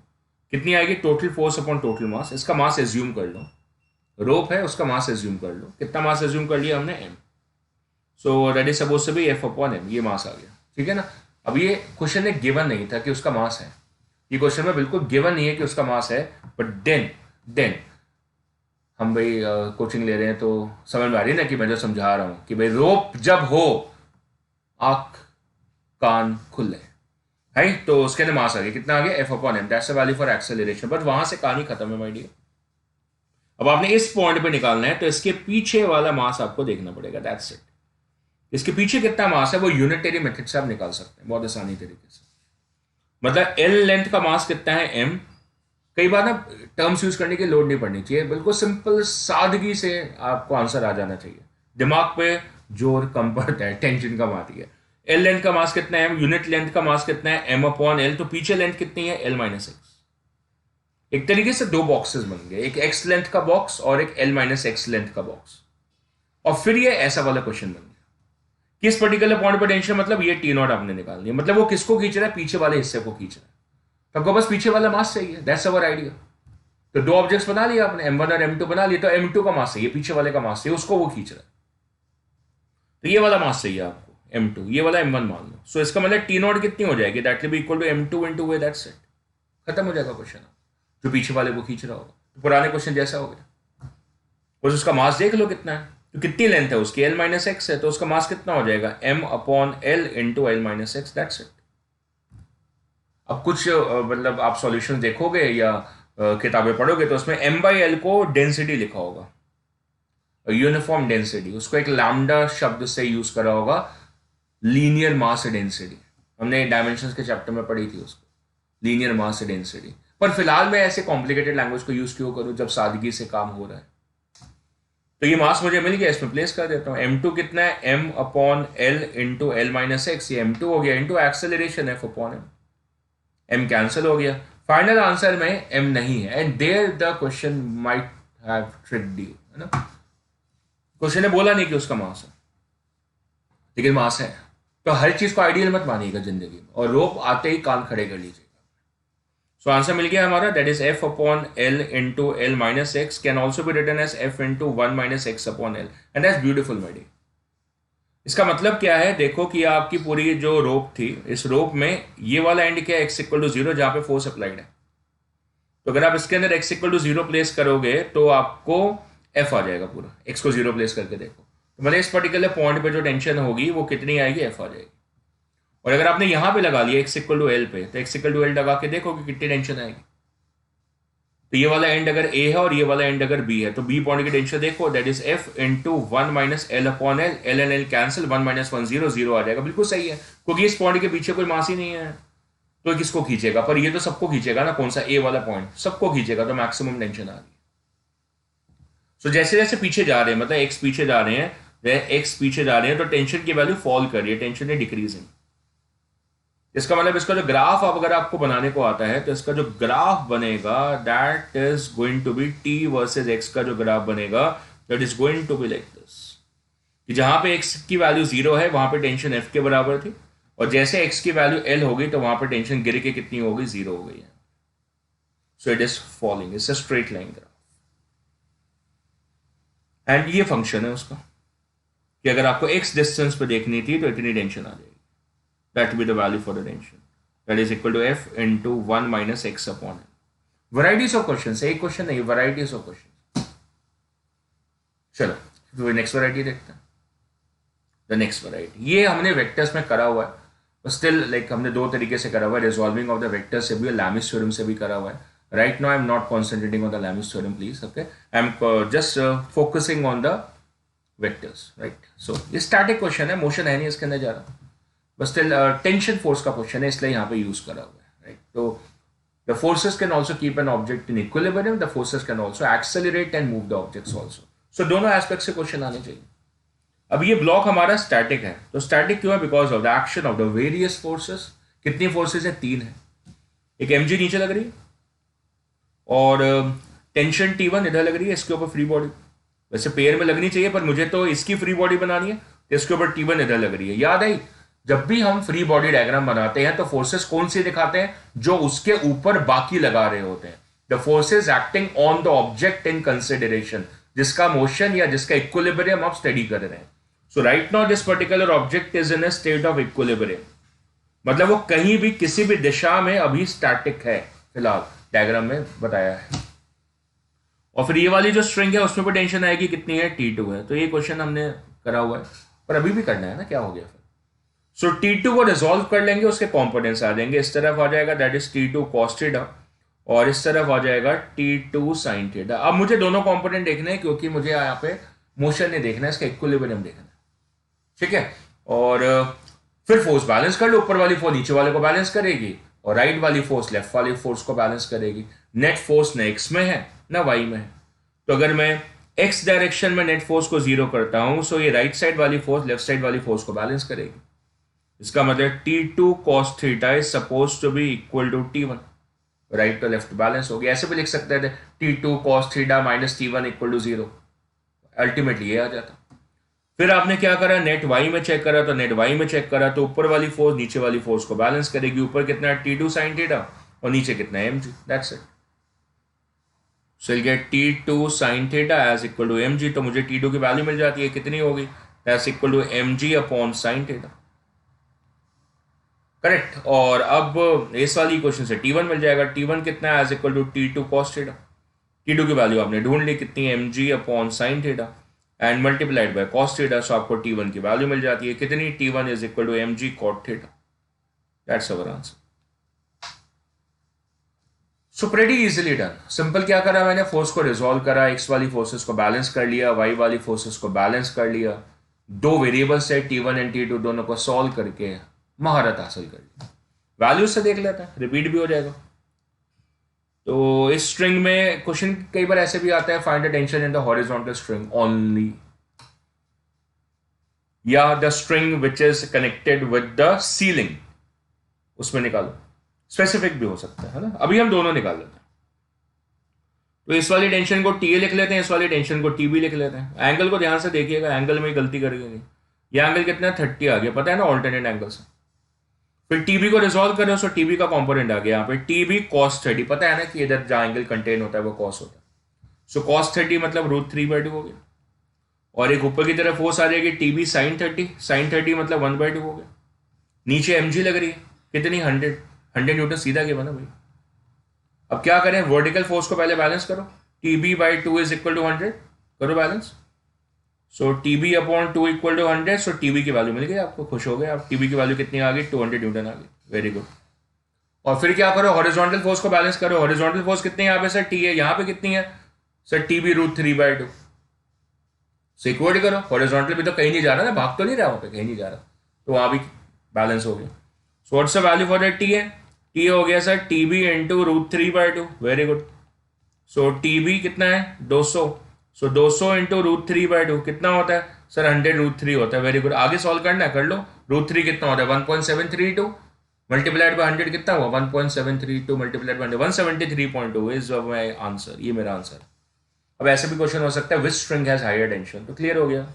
कितनी आएगी, total force upon total mass, इसका मास एज्यूम कर लो, रोप है उसका मास एज्यूम कर लो, कितना मास एज्यूम कर लिया हमने, m, so that is suppose to be f upon m, ये मास आ गया, ठीक है ना। अब ये क्वेश्चन में गिवन नहीं था कि उसका मास है, ये क्वेश्चन में बिल्कुल गिवन नहीं है कि उसका मास है, बट देन हम भाई कोचिंग ले रहे हैं तो समझ में आ रही है ना कि मैं जो समझा रहा हूं कि भाई रोप जब हो आंख कान खुले, है, तो उसके अंदर मास आ गया, कितना आ गया, f upon m, that's the value for acceleration. But वहां से कहानी खत्म है माय डियर, अब आपने इस पॉइंट पे निकालना है, तो इसके पीछे वाला मास आपको देखना पड़ेगा, दैट्स इट। इसके पीछे कितना मास है वो यूनिटरी मेथड से आप निकाल सकते हैं बहुत आसानी तरीके से, मतलब एल लेंथ का मास कितना है, m। कई बार ना टर्म्स यूज करने की लोड नहीं पड़नी चाहिए, बिल्कुल सिंपल सादगी से आपको आंसर आ जाना चाहिए, दिमाग पे जोर कम पड़ता है, टेंशन कम आती है। एल लेंथ का मास कितना है, यूनिट लेंथ का मास कितना है, m अपॉन एल, तो पीछे लेंथ कितनी है, l माइनस एक्स। एक तरीके से दो बॉक्सेस बन गए, एक x लेंथ का बॉक्स और एक l माइनस एक्स लेंथ का बॉक्स, और फिर ये ऐसा वाला क्वेश्चन बन गया, किस पर्टिकुलर पॉइंट पर टेंशन, मतलब ये टी नॉट आपने निकालनी है, मतलब वो किसको खींच रहा है, पीछे वाले हिस्से को खींच रहा है, तो आपको बस पीछे वाला मास चाहिए, दैट्स अवर आइडिया। तो दो ऑब्जेक्ट्स बना लिया आपने, m1 और m2 बना लिया, तो m2 का मास चाहिए, पीछे वाले का मास चाहिए, उसको वो खींच रहा है, तो ये वाला मास चाहिए आपको m2, ये वाला m1 मान लो। सो इसका मतलब टी नॉट कितनी हो जाएगी, that will be equal to m2 into way, that's it, खत्म हो जाएगा क्वेश्चन, जो पीछे वाले को खींच रहा होगा, तो पुराने क्वेश्चन जैसा हो गया। बस उसका मास देख लो कितना है, तो कितनी लेंथ है उसकी, l माइनस एक्स है, तो उसका मास कितना हो जाएगा, m upon L into L minus x, that's it. अब कुछ मतलब आप सॉल्यूशन देखोगे या किताबें पढ़ोगे तो उसमें m बाई एल को डेंसिटी लिखा होगा, यूनिफॉर्म डेंसिटी, उसको एक लैम्डा शब्द से यूज करा होगा, लीनियर मास डेंसिटी, हमने डायमेंशंस के चैप्टर में पढ़ी थी उसको, लीनियर मास डेंसिटी। पर फिलहाल मैं ऐसे कॉम्प्लिकेटेड लैंग्वेज को यूज क्यों करूं जब सादगी से काम हो रहा है। तो ये मास मुझे मिल गया, इसमें प्लेस कर देता हूँ, m2 कितना है, m upon L into L minus X, ये m2 हो गया, into acceleration f upon m cancel हो गया। फाइनल आंसर में m नहीं है, and there the question might have tricked you, है ना। क्वेश्चन ने बोला नहीं कि उसका मास है, लेकिन मास है। तो हर चीज को आइडियल मत मानिएगा जिंदगी में, और रोप आते ही कान खड़े कर लीजिएगा। सो आंसर मिल गया हमारा, that is F upon L into L minus X can also be written as F into 1 minus X upon L, and that's beautiful my dear. इसका मतलब क्या है, देखो कि आपकी पूरी जो रोप थी, इस रोप में ये वाला एंड क्या है, एक्स इक्वल टू 0, जहां पे फोर्स अप्लाइड है। तो अगर आप इसके अंदर एक्स इक्वल टू 0 प्लेस करोगे तो आपको एफ आ जाएगा पूरा। एक्स को 0 प्लेस करके देखो, तो मतलब इस पर्टिकुलर पॉइंट पे जो टेंशन होगी वो कितनी आएगी, एफ आ जाएगी। और अगर आपने यहां पे लगा लिया एक्स इक्वल टू एल पे, तो एक्स इक्वल टू एल लगा के देखो कि कितनी टेंशन आएगी। तो ये वाला एंड अगर ए है और ये वाला एंड अगर बी है, तो बी पॉइंट की टेंशन देखो, that is F into 1 minus L upon L, L and L cancel, 1 minus 1 0, 0 आ जाएगा। बिल्कुल सही है, क्योंकि इस पॉइंट के पीछे कोई मास ही नहीं है, तो किसको खींचेगा, पर ये तो सबको खींचेगा ना, कौन सा ए वाला पॉइंट सबको खींचेगा, तो मैक्सिमम टेंशन आ रही है। सो जैसे जैसे पीछे जा रहे हैं, मतलब एक्स पीछे जा रहे हैं, एक्स पीछे जा रहे हैं, तो टेंशन की वैल्यू फॉल कर रही है, टेंशन है डिक्रीजिंग। इसका मतलब इसका जो ग्राफ अगर आपको बनाने को आता है, तो इसका जो ग्राफ बनेगा that is going to be T versus X का जो ग्राफ बनेगा, that is going to be like this, कि जहां पे एक्स की वैल्यू 0 है वहां पे टेंशन एफ के बराबर थी, और जैसे एक्स की वैल्यू एल हो गई तो वहां पे टेंशन गिर के कितनी हो गई, 0 हो गई है। So it is falling, it's a straight line graph, and ये फंक्शन है उसका, कि अगर आपको एक्स डिस्टेंस पे देखनी थी तो इतनी टेंशन आ जाएगी, that will be the value for the tension, that is equal to f into 1 minus x upon l. Varieties of questions, एक क्वेश्चन नहीं, varieties of questions। चलो तो नेक्स्ट वैरायटी देखते हैं। द नेक्स्ट वैरायटी ये हमने वेक्टर्स में करा हुआ है, स्टिल लाइक हमने दो तरीके से करा हुआ है, रिजॉल्विंग ऑफ द वेक्टर्स से भी और लैमिस थ्योरम से भी करा हुआ है। Right now I am not concentrating on the Lami's theorem please, okay, I am just focusing on the vectors, right. So ये स्टैटिक क्वेश्चन है, मोशन है नहीं इसके अंदर जा रहा, बस स्टिल टेंशन फोर्स का क्वेश्चन है, इसलिए यहाँ पे यूज करा हुआ है, राइट। तो the forces can also keep an object in equilibrium, the forces can also accelerate and move the objects also. So दोनों एस्पेक्ट से क्वेश्चन आने चाहिए। अब ये ब्लॉक हमारा स्टैटिक है, तो स्टैटिक क्यों है, because of the action of the various forces. कितनी फोर्सेस है, 3 है। एक mg नीचे लग रही है, और टेंशन T1 इधर लग रही है, इसके ऊपर फ्री बॉडी, वैसे पेयर में लगनी चाहिए, पर मुझे तो इसकी फ्री बॉडी बनानी है, तो इसके ऊपर T1 इधर लग रही है। याद आई, जब भी हम फ्री बॉडी डायग्राम बनाते हैं तो फोर्सेस कौन से दिखाते हैं, जो उसके ऊपर बाकी लगा रहे होते हैं, the forces acting on the object in consideration, जिसका मोशन या जिसका इक्विलिब्रियम आप स्टडी कर रहे हैं। So right now this particular object is in a state of equilibrium, मतलब वो कहीं भी किसी भी दिशा में अभी स्टैटिक है, फिलहाल डायग्राम में बताया है। और फिर ये वाली जो स्ट्रिंग है उसमें भी टेंशन आएगी, कितनी है, T2 है। तो ये क्वेश्चन हमने करा हुआ है, पर अभी भी करना है ना, क्या हो गया फिर। सो T2 को रिजॉल्व कर लेंगे, उसके कॉम्पोनेंट्स आ जाएंगे, इस तरफ आ जाएगा that is T2 cos theta, और इस तरफ आ जाएगा T2 sin थीटा। अब मुझे दोनों कॉम्पोनेंट देखने हैं, क्योंकि मुझे यहाँ पे मोशन नहीं देखना है, इसका इक्विलिब्रियम देखना है, ठीक है। और फिर फोर्स बैलेंस कर लो, ऊपर वाली फोर्स नीचे वाले को बैलेंस करेगी, और राइट वाली फोर्स लेफ्ट वाली फोर्स को बैलेंस करेगी। नेट फोर्स न एक्स में है ना वाई में है, तो अगर मैं एक्स डायरेक्शन में नेट फोर्स को 0 करता हूं, सो ये राइट साइड वाली फोर्स लेफ्ट साइड वाली फोर्स को बैलेंस करेगी। इसका मतलब T2 cos theta is suppose to be equal to T1, right तो लेफ्ट बैलेंस हो गया। ऐसे भी लिख सकते थे T2 cos theta minus T1 equal to 0, ultimately ये आ जाता। फिर आपने क्या करा, नेट वाई में चेक करा, तो नेट वाई में चेक करा तो ऊपर वाली फोर्स नीचे वाली फोर्स को बैलेंस करेगी। ऊपर कितना है, T2 sin थीटा, और नीचे कितना है, mg, that's it. So will get T2 sin theta as equal to mg, तो मुझे T2 की वैल्यू मिल जाती है, कितनी होगी, as equal to mg upon sin theta, correct. और अब इस वाली क्वेश्चन से T1 मिल जाएगा, T1 कितना है, as equal to T2 cos theta. T2 की वैल्यू आपने ढूंढ ली, कितनी है, mg upon sin theta and multiplied by cos theta, so आपको T1 की वैल्यू मिल जाती है, कितनी, T1 is equal to mg cot theta, that's our answer. So pretty easily done, simple. क्या करा मैंने, फोर्स को रिजॉल्व करा, एक्स वाली फोर्सेस को बैलेंस कर लिया, वाई वाली फोर्सेस को बैलेंस कर लिया, दो वेरिएबल्स है T1 एंड T2, दोनों को सॉल्व करके महारत हासिल कर ली। वैल्यू से देख लेते हैं, रिपीट भी हो जाएगा। तो इस स्ट्रिंग में क्वेश्चन कई बार ऐसे भी आता है, find the tension in the horizontal string only, या the string which is connected with the ceiling, उसमें निकालो। स्पेसिफिक भी हो सकता है ना, अभी हम दोनों निकाल लेते हैं। तो इस वाली टेंशन को टी ए लिख लेते हैं, इस वाली टेंशन को टी बी लिख लेते हैं। एंगल को ध्यान से देखिएगा, एंगल में गलती करेंगे नहीं। ये एंगल कितना है, 30 आ गया, पता है ना ऑल्टरनेट एंगल से। फिर टीबी को रिजॉल्व करें, सो टीबी का कंपोनेंट आ गया यहाँ पे टीबी cos 30, पता है ना कि इधर जहाँ एंगल कंटेन होता है वो cos होता है। सो cos 30 मतलब √3/2 हो गया। और एक ऊपर की तरफ फोर्स आ जाएगी टीबी sin 30, sin 30 मतलब 1/2 हो गया। नीचे mg लग रही है कितनी, 100 न्यूटन सीधा गया ना भाई। अब क्या करें, वर्टिकल फोर्स को पहले बैलेंस करो, TB/2 इज इक्वल टू 100, करो balance. So TB/2 equal to 100, so TB की वैल्यू मिल गई आपको, खुश हो गए आप। TB की वैल्यू कितनी आ गई, 200 न्यूटन आ गई, वेरी गुड। और फिर क्या करो, हॉरिजॉन्टल फोर्स को बैलेंस करो। हॉरिजॉन्टल फोर्स कितनी है यहाँ पे सर, टी है, यहाँ पे कितनी है सर, TB √3/2। सो इक्वल करो, हॉरिजॉन्टल भी तो कहीं नहीं जा रहा ना, भाग तो नहीं रहा वहाँ पे, कहीं नहीं जा रहा, तो वहाँ भी बैलेंस हो गया। So what's the value for that T है, टी हो गया sir TB into √3/2, very good. So TB कितना है 200, सो 200 इंटू √3/2 कितना होता है सर, 100√3 होता है, वेरी गुड। आगे सॉल्व करना है, कर लो। √3 कितना होता है 1.732 मल्टीप्लाइड बाय 100 कितना हुआ 1.732 multiplied by 173.2 is my answer, ये मेरा आंसर। अब ऐसे भी क्वेश्चन हो सकता है which string has higher tension, तो क्लियर हो गया।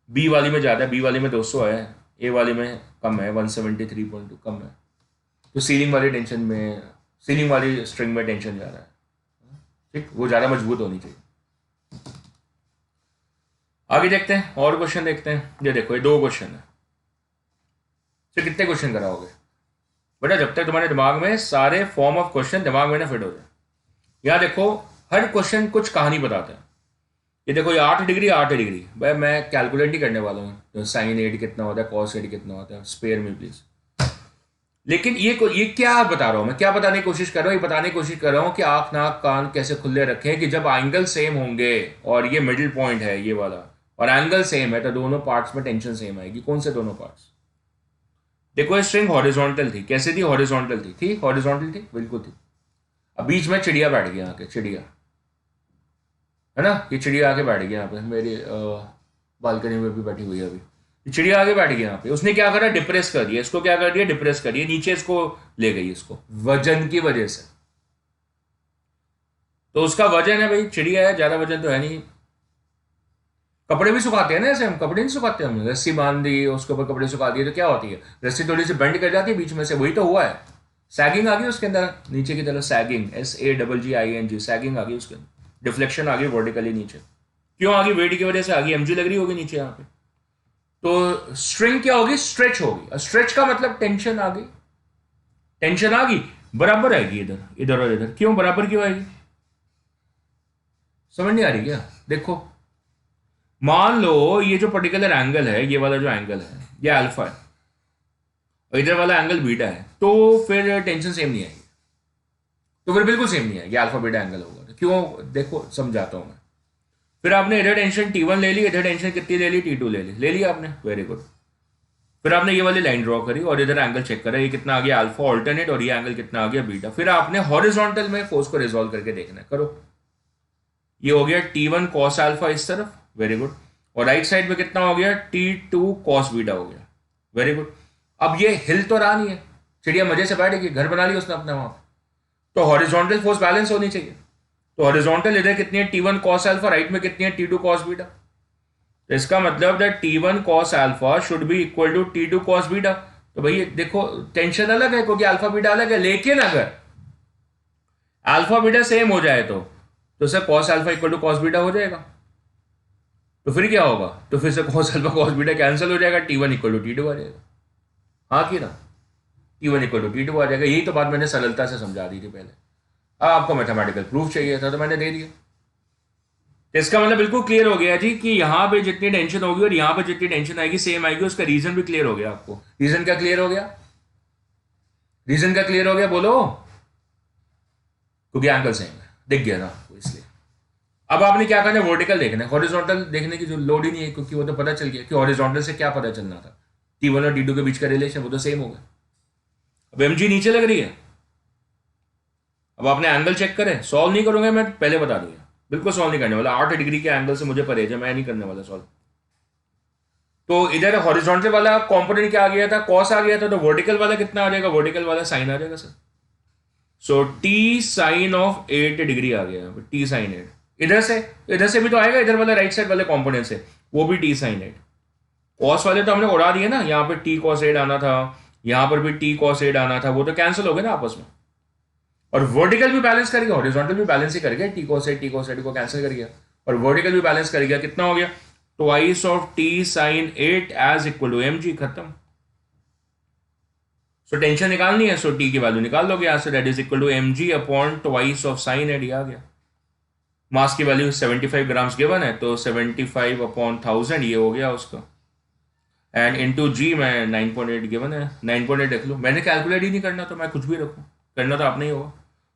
बी वाली में ज्यादा है, बी वाली में 200 है, ए वाली में कम है 173.2 कम है, तो सीलिंग वाली टेंशन में, सीलिंग वाली स्ट्रिंग में टेंशन ज्यादा है, ठीक, वो ज्यादा मजबूत होनी चाहिए। आगे देखते हैं और क्वेश्चन देखते हैं। ये देखो ये 2 क्वेश्चन है, तो कितने क्वेश्चन कराओगे बेटा, जब तक तुम्हारे दिमाग में सारे फॉर्म ऑफ क्वेश्चन दिमाग में ना फिट हो जाए। यहाँ देखो हर क्वेश्चन कुछ कहानी बताता है। ये देखो ये 8 डिग्री 8 डिग्री, भाई मैं कैलकुलेट नहीं करने वाला हूँ तो sin 8 कितना होता है, cos 8 कितना होता है, स्पेयर में प्लीज। लेकिन ये क्या बता रहा हूँ मैं, क्या बताने की कोशिश कर रहा हूँ, ये बताने की कोशिश कर रहा हूँ कि आंख नाक कान कैसे खुले रखें कि जब एंगल सेम होंगे और ये मिडिल पॉइंट है ये वाला और एंगल सेम है तो दोनों पार्ट्स में टेंशन सेम आएगी। कौन से दोनों पार्ट्स, देखो ये स्ट्रिंग हॉरिजॉन्टल थी, कैसे थी, हॉरिजॉन्टल थी हॉरिजॉन्टल थी, बिल्कुल थी। अब बीच में चिड़िया बैठ गया आके, चिड़िया है ना, ये चिड़िया आके बैठ गया यहाँ पे, मेरी बालकनी में भी बैठी हुई है अभी, ये चिड़िया आगे बैठ गया यहाँ पे। उसने क्या करा, डिप्रेस कर दिया इसको, क्या कर दिया, डिप्रेस कर दिया नीचे, इसको ले गई इसको वजन की वजह से। तो उसका वजन है भाई, चिड़िया है, ज्यादा वजन तो है नहीं। कपड़े भी सुखाते हैं ना, ऐसे हम कपड़े नहीं सुखाते, हम रस्सी बांध दी उसके ऊपर कपड़े सुखा दिए तो क्या होती है, रस्सी थोड़ी सी बेंड कर जाती है बीच में से, वही तो हुआ है, सैगिंग आ गई उसके अंदर नीचे की तरफ, सैगिंग SAGGING, सैगिंग आ गई उसके अंदर, डिफ्लेक्शन आ गई वर्टिकली नीचे। क्यों आ गई, वेट की वजह से आ गई, mg लग रही होगी नीचे यहाँ पे। तो स्ट्रिंग क्या होगी, स्ट्रेच होगी। स्ट्रेच का मतलब टेंशन आ गई, टेंशन आ गई, बराबर आएगी इधर इधर और इधर। क्यों बराबर क्यों आएगी, समझ नहीं आ रही क्या, देखो मान लो ये जो पर्टिकुलर एंगल है, ये वाला जो एंगल है ये अल्फा है और इधर वाला एंगल बीटा है, तो फिर टेंशन सेम नहीं आएगी, तो फिर बिल्कुल सेम नहीं आएगी, अल्फा बीटा एंगल होगा। तो क्यों, देखो समझाता हूं मैं। फिर आपने इधर टेंशन T1 ले ली, इधर टेंशन कितनी ले ली, T2 ले ली आपने, वेरी गुड। फिर आपने ये वाली लाइन ड्रॉ करी और इधर एंगल चेक करा, ये कितना आ गया अल्फा ऑल्टरनेट और ये एंगल कितना आ गया बीटा। फिर आपने हॉरिजॉन्टल में फोर्स को रिजॉल्व करके देखना है, करो। ये हो गया T1 cos अल्फा इस तरफ, वेरी गुड, और राइट साइड में कितना हो गया T2 cos बीटा हो गया, वेरी गुड। अब ये हिल तो रहा नहीं है, चिड़िया मजे से बैठेगी, घर बना लिया उसने अपने वहां, तो हॉरिजॉन्टल फोर्स बैलेंस होनी चाहिए। तो हॉरिजॉन्टल इधर कितनी है T1 cos अल्फा, राइट में कितनी है T2 cos बीटा। तो इसका मतलब that T1 cos alpha should be equal to T2 cos beta. तो भाई देखो टेंशन अलग है क्योंकि अल्फा बीटा अलग है, लेकिन अगर अल्फा बीटा सेम हो जाए तो sir cos alpha equal to cos beta हो जाएगा। तो फिर क्या होगा, तो फिर से cos alpha cos beta cancel हो जाएगा, T1 इक्वल टू T2 आ जाएगा। हाँ कि ना, T1 इक्वल टू T2 आ जाएगा। यही तो बात मैंने सरलता से समझा दी थी पहले। अब आपको मैथमेटिकल प्रूफ चाहिए था तो मैंने दे दिया। तो इसका मतलब बिल्कुल क्लियर हो गया जी कि यहां पे जितनी टेंशन होगी और यहां पे जितनी टेंशन आएगी सेम आएगी। उसका रीजन भी क्लियर हो गया आपको। रीजन क्या क्लियर हो गया, रीजन क्या क्लियर हो गया बोलो, क्योंकि एंगल सेम है, दिख गया ना इसलिए। अब आपने क्या करना है, वर्टिकल देखना है, हॉरिजॉन्टल देखने की जो लोड ही नहीं है, क्योंकि वो तो पता चल गया कि हॉरिजॉन्टल से क्या पता चलना था, T1 और T2 के बीच का रिलेशन वो तो सेम होगा। अब mg नीचे लग रही है, अब आपने एंगल चेक करें, सॉल्व नहीं करूंगा मैं, पहले बता दूंगा, बिल्कुल सॉल्व नहीं करने वाला। 8 डिग्री के एंगल से मुझे परहेज है, मैं नहीं करने वाला सॉल्व। तो इधर हॉरिजॉन्टल वाला कंपोनेंट क्या आ गया था, कॉस आ गया था, तो वर्टिकल वाला कितना आ जाएगा, वर्टिकल वाला साइन आ जाएगा sir. So T sine of 8 degree आ गया, टी साइन 8। इधर से भी तो आएगा, इधर वाले राइट साइड वाले कॉम्पोनेंट से, वो भी टी साइन 8। कॉस वाले तो हमने उड़ा दिए ना, यहाँ पे टी कॉस 8 आना था, यहाँ पर भी टी कॉस 8 आना था, वो तो कैंसिल हो गए ना आपस में। और वर्टिकल भी बैलेंस कर गया, हॉरिजॉन्टल भी बैलेंस ही कर गया, टी कॉस 8 को कैंसिल कर गया, और वर्टिकल भी बैलेंस कर गया। कितना हो गया? Twice of T sine 8 as equal to M G, खत्म। सो टेंशन निकालनी है, सो टी की वैल्यू निकाल लोगे यहां से, that is equal to M g upon twice of sine 8, आ गया। मास की वैल्यू 75 ग्राम्स गिवन है, तो 75 अपॉन 1000 ये हो गया उसका, एंड इंटू जी में 9.8 गिवन है, 9.8 रख लो। मैंने कैलकुलेट ही नहीं करना, तो मैं कुछ भी रखूँ, करना तो आपने ही होगा।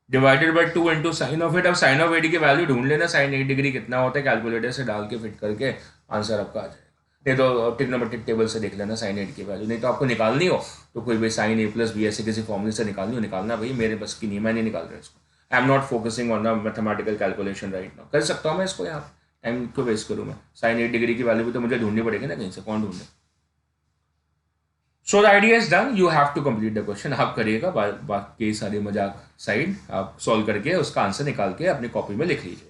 Divided by 2 into sine of 8। अब साइन ऑफ 8 की वैल्यू ढूंढ लेना, साइन 8 डिग्री कितना होता है, कैलकुलेटर से डाल के फिट करके आंसर आपका आ जाएगा। नहीं तो ट्रिग्नोमेट्रिक टेबल से देख लेना साइन 8 की वैल्यू, नहीं तो आपको निकालनी हो तो कोई भी साइन ए प्लस बी ऐसे किसी फॉर्मूले से निकालनी हो, निकालना भाई, मेरे बस की नहीं, मैं नहीं निकाल रहा इसको। आई am not focusing on the mathematical calculation right now. कर सकता हूँ मैं इसको, यहाँ टाइम को वेस्ट करूँ मैं? साइन 8 डिग्री की वैल्यू भी तो मुझे ढूंढनी पड़ेगी ना कहीं से, कौन ढूंढे? So the idea is done, you have to complete the question. आप करिएगा, बाकी सारी मजाक साइड, आप सॉल्व करके उसका आंसर निकाल के अपनी कॉपी में लिख लीजिए।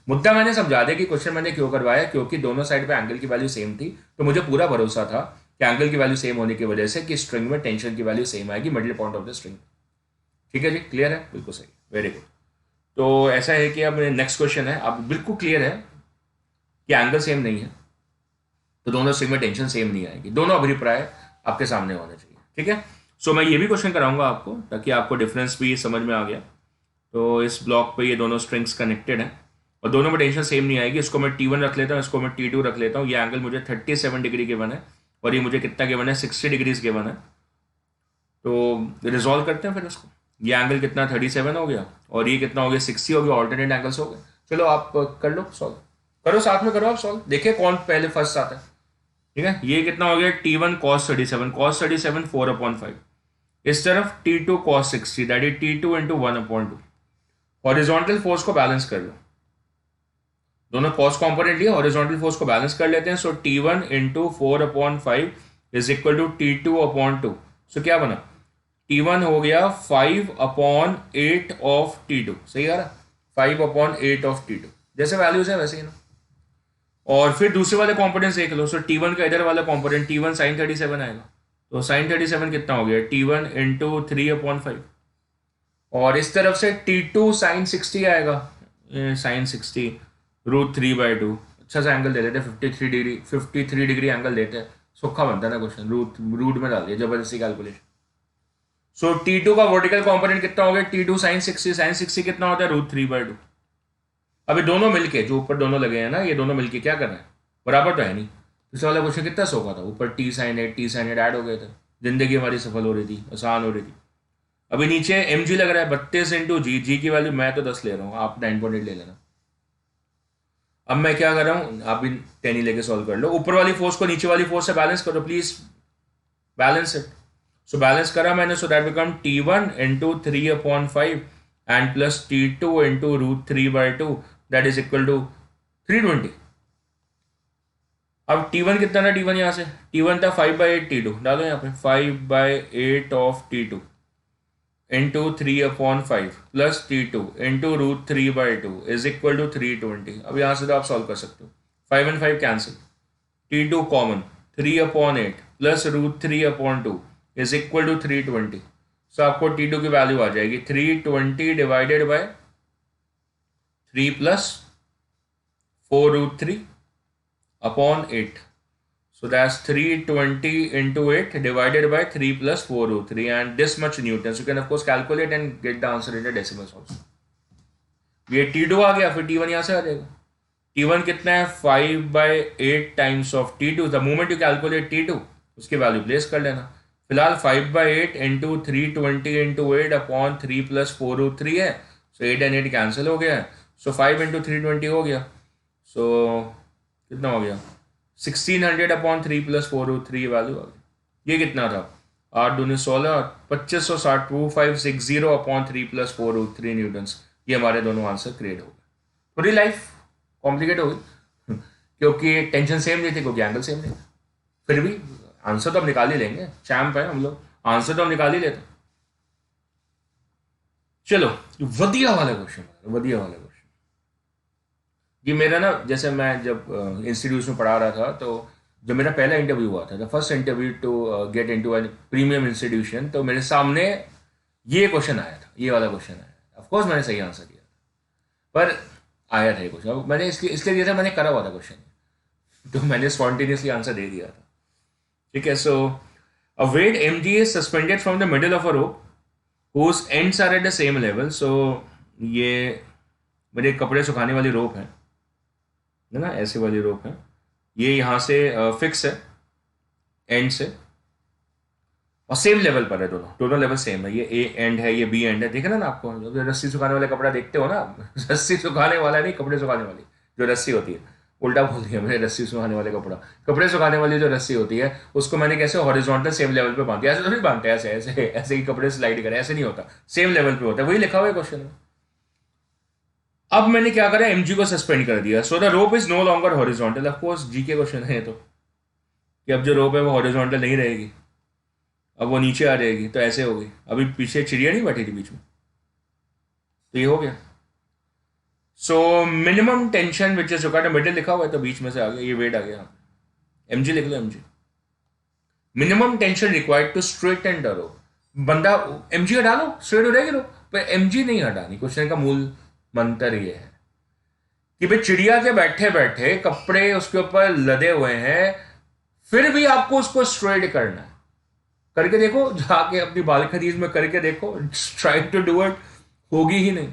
मुद्दा मैंने समझा दिया कि क्वेश्चन मैंने क्यों करवाया, क्योंकि दोनों साइड पे एंगल की वैल्यू सेम थी, तो मुझे पूरा भरोसा था कि एंगल की वैल्यू सेम होने की वजह से कि स्ट्रिंग में टेंशन की वैल्यू सेम आएगी, middle point of the string. ठीक है जी, क्लियर है? बिल्कुल सही, वेरी गुड। तो ऐसा है कि अब नेक्स्ट क्वेश्चन है, अब बिल्कुल क्लियर है कि एंगल सेम नहीं है, तो दोनों स्ट्रिंग में टेंशन सेम नहीं आएगी, दोनों अभिप्राय आपके सामने होने चाहिए। ठीक है, सो मैं ये भी क्वेश्चन कराऊंगा आपको, ताकि आपको डिफरेंस भी समझ में आ गया। तो इस ब्लॉक पे ये दोनों स्ट्रिंग्स कनेक्टेड हैं और दोनों में टेंशन सेम नहीं आएगी। इसको मैं T1 रख लेता हूँ, इसको मैं T2 रख लेता हूँ। ये एंगल मुझे 37 डिग्री गिवन है और ये मुझे कितना गिवन है, 60 डिग्रीज गिवन है। तो रिजॉल्व करते हैं फिर इसको। ये एंगल कितना, 37 हो गया, और ये कितना हो गया, 60 हो गया, ऑल्टरनेट एंगल्स हो गए। चलो आप कर लो सॉल्व, करो साथ में करो आप सॉल्व, देखिए कौन पहले फर्स्ट आता है। ठीक है, ये कितना हो गया, T1 cos 37, cos 37 4/5। इस तरफ T2 cos 60, that is T2 into 1/2। Horizontal force को बैलेंस कर लो, दोनों कॉस कॉम्पोनेंट लिए, हॉरिजॉन्टल फोर्स को बैलेंस कर लेते हैं। So T1 into 4/5 is equal to T2/2। So क्या बना, T1 हो गया 5/8 ऑफ T2, सही आ रहा, 5/8 ऑफ T2, जैसे वैल्यूज है वैसे ही ना। और फिर दूसरे वाले कॉम्पोनेंट्स देख लो। सो T1 का इधर वाला कॉम्पोनेंट T1 sin 37 आएगा, तो sin 37 कितना हो गया, T1 इंटू 3/5। और इस तरफ से T2 sin 60 आएगा, sin 60 √3/2। अच्छा सा एंगल दे देते, 53 डिग्री एंगल देते हैं, सुखा बनता है ना क्वेश्चन, रूट में डाल दिया जबरदस्ती कैलकुलेशन। सो T2 का वर्टिकल कॉम्पोनेंट कितना हो गया, T2 sin 60, sin 60 कितना होता है, √3/2। अभी दोनों मिलके, जो ऊपर दोनों लगे हैं ना, ये दोनों मिलके क्या कर रहे हैं, बराबर तो है नहीं। पिछले वाला क्वेश्चन कितना सोखा था, ऊपर T sin 8 T sin 8 add हो गए थे, जिंदगी हमारी सफल हो रही थी, आसान हो रही थी। अभी नीचे mg लग रहा है, 32 इंटू जी की वैल्यू मैं तो 10 ले रहा हूँ, आप 9.8 ले लेना। अब मैं क्या कर रहा हूँ, आप भी 10 ही लेके सॉल्व कर लो। ऊपर वाली फोर्स को नीचे वाली फोर्स से बैलेंस करो please, balance it. So balance करा मैंने, so that become T1 into 3/5 and plus T2 into √3/2, that is equal to 320। अब T1 कितना था, T1 यहाँ से T1 था 5/8 T2, डालो यहाँ पे 5/8 of T2 into 3/5 plus T2 into √3/2 is equal to 320। अब यहाँ से तो आप सॉल्व कर सकते हो, 5 and 5 cancel, T2 common, 3/8 plus √3/2 is equal to 320। So आपको T2 की वैल्यू आ जाएगी 320 divided by 3 plus 4√3/8। So that's 320 into 8 divided by 3 plus 4√3 and this much newtons. You can of course calculate and get the answer in the decimals also. ये T2 आ गया, फिर T1 यहाँ से आ जाएगा। T1 कितना है, 5/8 times of T2। The moment you calculate T2 उसकी वैल्यू प्लेस कर लेना। फिलहाल 5/8 इंटू 320 इंटू 8 अपॉन 3 प्लस 4√3 है, सो 8 and 8 कैंसिल हो गया है। सो 5 इंटू 320 हो गया, सो कितना हो गया, 1600/3 प्लस 4√3 वैल्यू आ गई। ये कितना था, 8 दूनी 16, 2560 2560/3 प्लस 4√3 न्यूटन्स। ये हमारे दोनों आंसर क्रिएट हो गए। पूरी लाइफ कॉम्प्लिकेट हो गई क्योंकि टेंशन सेम नहीं थी, क्योंकि एंगल सेम नहीं था। फिर भी आंसर तो हम निकाल ही लेंगे, चैम्प है हम लोग, आंसर तो हम निकाल ही लेते। चलो, वधिया वाला क्वेश्चन, वधिया वाला क्वेश्चन। ये मेरा ना, जैसे मैं जब इंस्टीट्यूट में पढ़ा रहा था, तो जब मेरा पहला इंटरव्यू हुआ था, the first interview to get into an premium institution, तो मेरे सामने ये क्वेश्चन आया था, ये वाला क्वेश्चन आया था। ऑफकोर्स मैंने सही आंसर दिया था, पर आया था ये क्वेश्चन। मैंने इसलिए दिया था, मैंने करा हुआ था क्वेश्चन, तो मैंने स्पॉन्टेनियसली आंसर दे दिया था। ठीक है, सो अ weight mg is suspended from the middle of a rope whose ends are at the same level. So ये मेरे कपड़े सुखाने वाली रोप है ना, ऐसे वाली रोप है, ये यहाँ से फिक्स है एंड से, और सेम लेवल पर है, दोनों दोनों लेवल सेम है। ये ए एंड है, ये बी एंड है। देखे ना आपको, जब रस्सी सुखाने वाला कपड़ा देखते हो ना, रस्सी सुखाने वाला नहीं, कपड़े सुखाने वाली जो रस्सी होती है, उल्टा बोल दिया मैंने, रस्सी सुखाने वाले कपड़ा, कपड़े सुखाने वाली जो रस्सी होती है, उसको मैंने कैसे हॉरिजॉन्टल सेम लेवल पे बांध दिया। ऐसे तो नहीं बांधते, ऐसे ऐसे ऐसे ही कपड़े स्लाइड करें, ऐसे नहीं होता, सेम लेवल पे होता है, वही लिखा हुआ है क्वेश्चन में। अब मैंने क्या करा, एमजी को सस्पेंड कर दिया, so the rope is no longer horizontal. Of course G के क्वेश्चन है ये तो, कि अब जो रोप है वो हॉरिजॉन्टल नहीं रहेगी, अब वो नीचे आ जाएगी, तो ऐसे होगी। अभी पीछे चिड़िया नहीं बैठी थी बीच में, तो ये हो गया। So minimum tension which is required, middle लिखा हुआ है तो बीच में से आ गया, ये वेट आ गया, एमजी लिख लो, MG. Minimum tension required to straight the rope. बंदा एमजी हटा लो, स्ट्रेट हो जाएगी रोप, पर एमजी नहीं हटानी। क्वेश्चन का मूल मंत्र ये है कि भाई चिड़िया के बैठे बैठे कपड़े उसके ऊपर लदे हुए हैं, फिर भी आपको उसको स्ट्रेट करना है। करके देखो, जाके अपनी बालकनीज में करके देखो, ट्राई टू डू इट, होगी ही नहीं,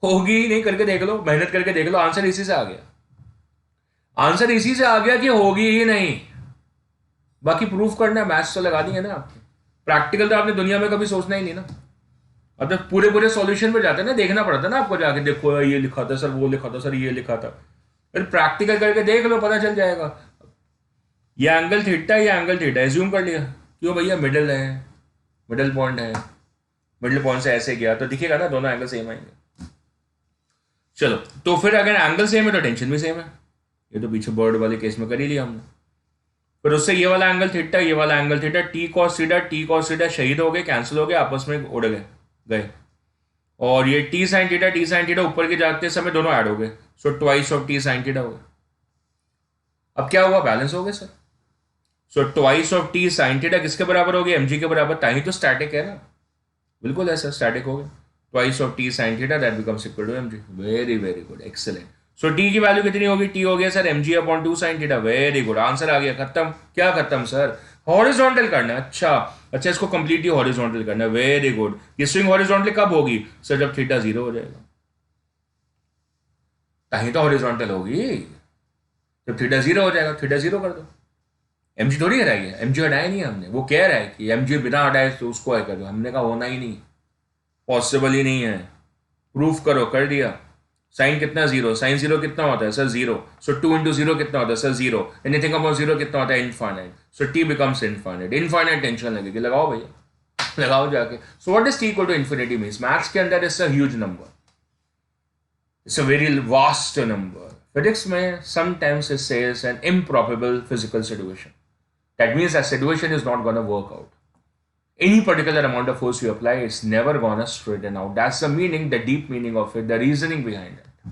होगी ही नहीं। करके देख लो, मेहनत करके देख लो, आंसर इसी से आ गया, आंसर इसी से आ गया कि होगी ही नहीं। बाकी प्रूफ करना है, मैथ्स तो लगा दिए ना आपके, प्रैक्टिकल तो आपने दुनिया में कभी सोचना ही नहीं ना। अब तो पूरे पूरे सॉल्यूशन पे जाते हैं ना, देखना पड़ता है ना आपको, जाके देखो ये लिखा था सर, वो लिखा था सर, ये लिखा था, फिर प्रैक्टिकल करके देख लो, पता चल जाएगा। ये एंगल थीटा, ये एंगल थीटा, एज्यूम कर लिया, क्यों भैया मिडल है, मिडल पॉइंट है, मिडल पॉइंट से ऐसे गया तो दिखेगा ना, दोनों एंगल सेम आएंगे। चलो, तो फिर अगर एंगल सेम है तो टेंशन भी सेम है, ये तो पीछे बर्ड वाले केस में कर ही लिया हमने। फिर उससे ये वाला एंगल थीटा, ये वाला angle theta, T cos theta, T cos theta शहीद हो गए, कैंसिल हो गए, आपस में उड़ गए गए, और ये टी साइन थीटा ऊपर के जाते समय दोनों ऐड हो गए, so twice of T sine theta हो गए। अब क्या हुआ, बैलेंस हो गए sir. So twice of T sine theta किसके बराबर हो गया, एमजी के बराबर, ताही तो स्टैटिक है ना, बिल्कुल ऐसा स्टैटिक हो गया। Twice of T sine theta that becomes equal to MG. Very very good, excellent. So T की वैल्यू कितनी होगी, टी हो गया sir MG upon 2 sine theta. Very good, answer आ गया, खत्म। क्या खत्म सर, हॉरिजॉन्टल करना है। अच्छा, इसको कंप्लीटली हॉरिजॉन्टल करना है, वेरी गुड। ये स्विंग हॉरिजॉन्टल कब होगी सर, जब थीटा 0 हो जाएगा, ताही तो हॉरिजॉन्टल होगी, जब थीटा 0 हो जाएगा। थीटा 0 कर दो, एमजी थोड़ी हटाई है, एमजी हटाया नहीं हमने, वो कह रहा है कि एमजी बिना हटाए तो उसको है कर दो, हमने कहा होना ही नहीं, पॉसिबल ही नहीं है, प्रूफ करो, कर दिया। साइन कितना, 0, साइन 0 कितना होता है सर, 0, सो 2 इंटू 0 कितना होता है सर, 0, एनीथिंग अपॉन 0 कितना होता है, infinite, so T becomes infinite. Infinite tension लगेगी, लगाओ भैया, लगाओ जाके। So what is T equal to infinity means, maths के अंदर it's a huge number, it's a very vast number. Physics में sometimes it says an improbable physical situation, that means that situation is not going to work out. Any particular amount of force you apply, it's never going to straighten out. That's the meaning, the deep meaning of it, the reasoning behind it.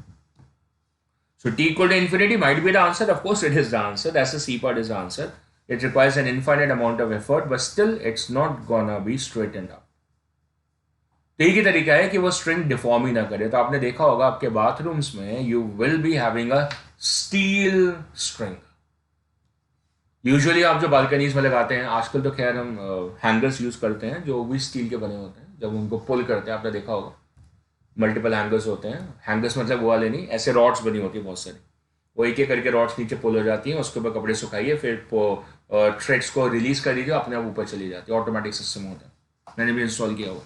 So t equal to infinity might be the answer. Of course, it is the answer. That's the C part is the answer. It requires an infinite amount of effort, but still, it's not gonna be straightened out. तो यही तरीका है कि वो स्ट्रिंग डिफॉर्म ही ना करे। तो आपने देखा होगा आपके बाथरूम्स में, you will be having a steel string. Usually आप जो बालकनीज में लगाते हैं, आजकल तो खैर हम हैंगर्स यूज करते हैं जो भी स्टील के बने होते हैं, जब उनको पुल करते हैं आपने देखा होगा, मल्टीपल हैंगर्स होते हैं। हैंगर्स मतलब वो वाले नहीं, ऐसे रॉड्स बनी होती है बहुत सारी, वो एक एक करके रॉड्स नीचे पुल हो जाती हैं, उसके ऊपर कपड़े सुखाइए, फिर थ्रेड्स को रिलीज कर दीजिए, अपने आप ऊपर चली जाती है, ऑटोमेटिक सिस्टम होता है, मैंने भी इंस्टॉल किया हुआ।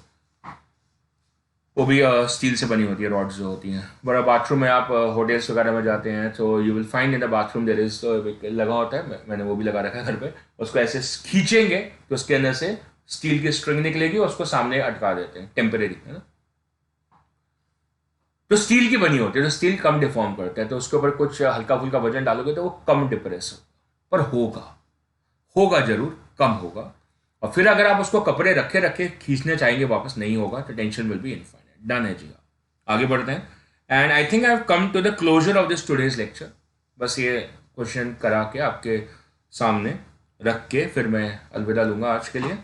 वो भी स्टील से बनी होती है, रॉड्स जो होती हैं। बड़ा बाथरूम में आप होटल्स वगैरह में जाते हैं तो you will find in the bathroom there is लगा होता है, मैंने वो भी लगा रखा है घर पे। उसको ऐसे खींचेंगे तो उसके अंदर से स्टील की स्ट्रिंग निकलेगी, उसको सामने अटका देते हैं, टेम्परेरी, है ना। तो स्टील की बनी होती है, तो स्टील कम डिफॉर्म करता है, तो उसके ऊपर कुछ हल्का फुल्का वजन डालोगे तो वो कम डिप्रेस होगा, पर होगा जरूर, कम होगा। और फिर अगर आप उसको कपड़े रखे रखे खींचने चाहेंगे वापस, नहीं होगा, तो tension will be infinite. Done है जी। आगे बढ़ते हैं and I think I have come to the closure of this today's lecture. बस ये क्वेश्चन करा के आपके सामने रख के फिर मैं अलविदा लूंगा आज के लिए।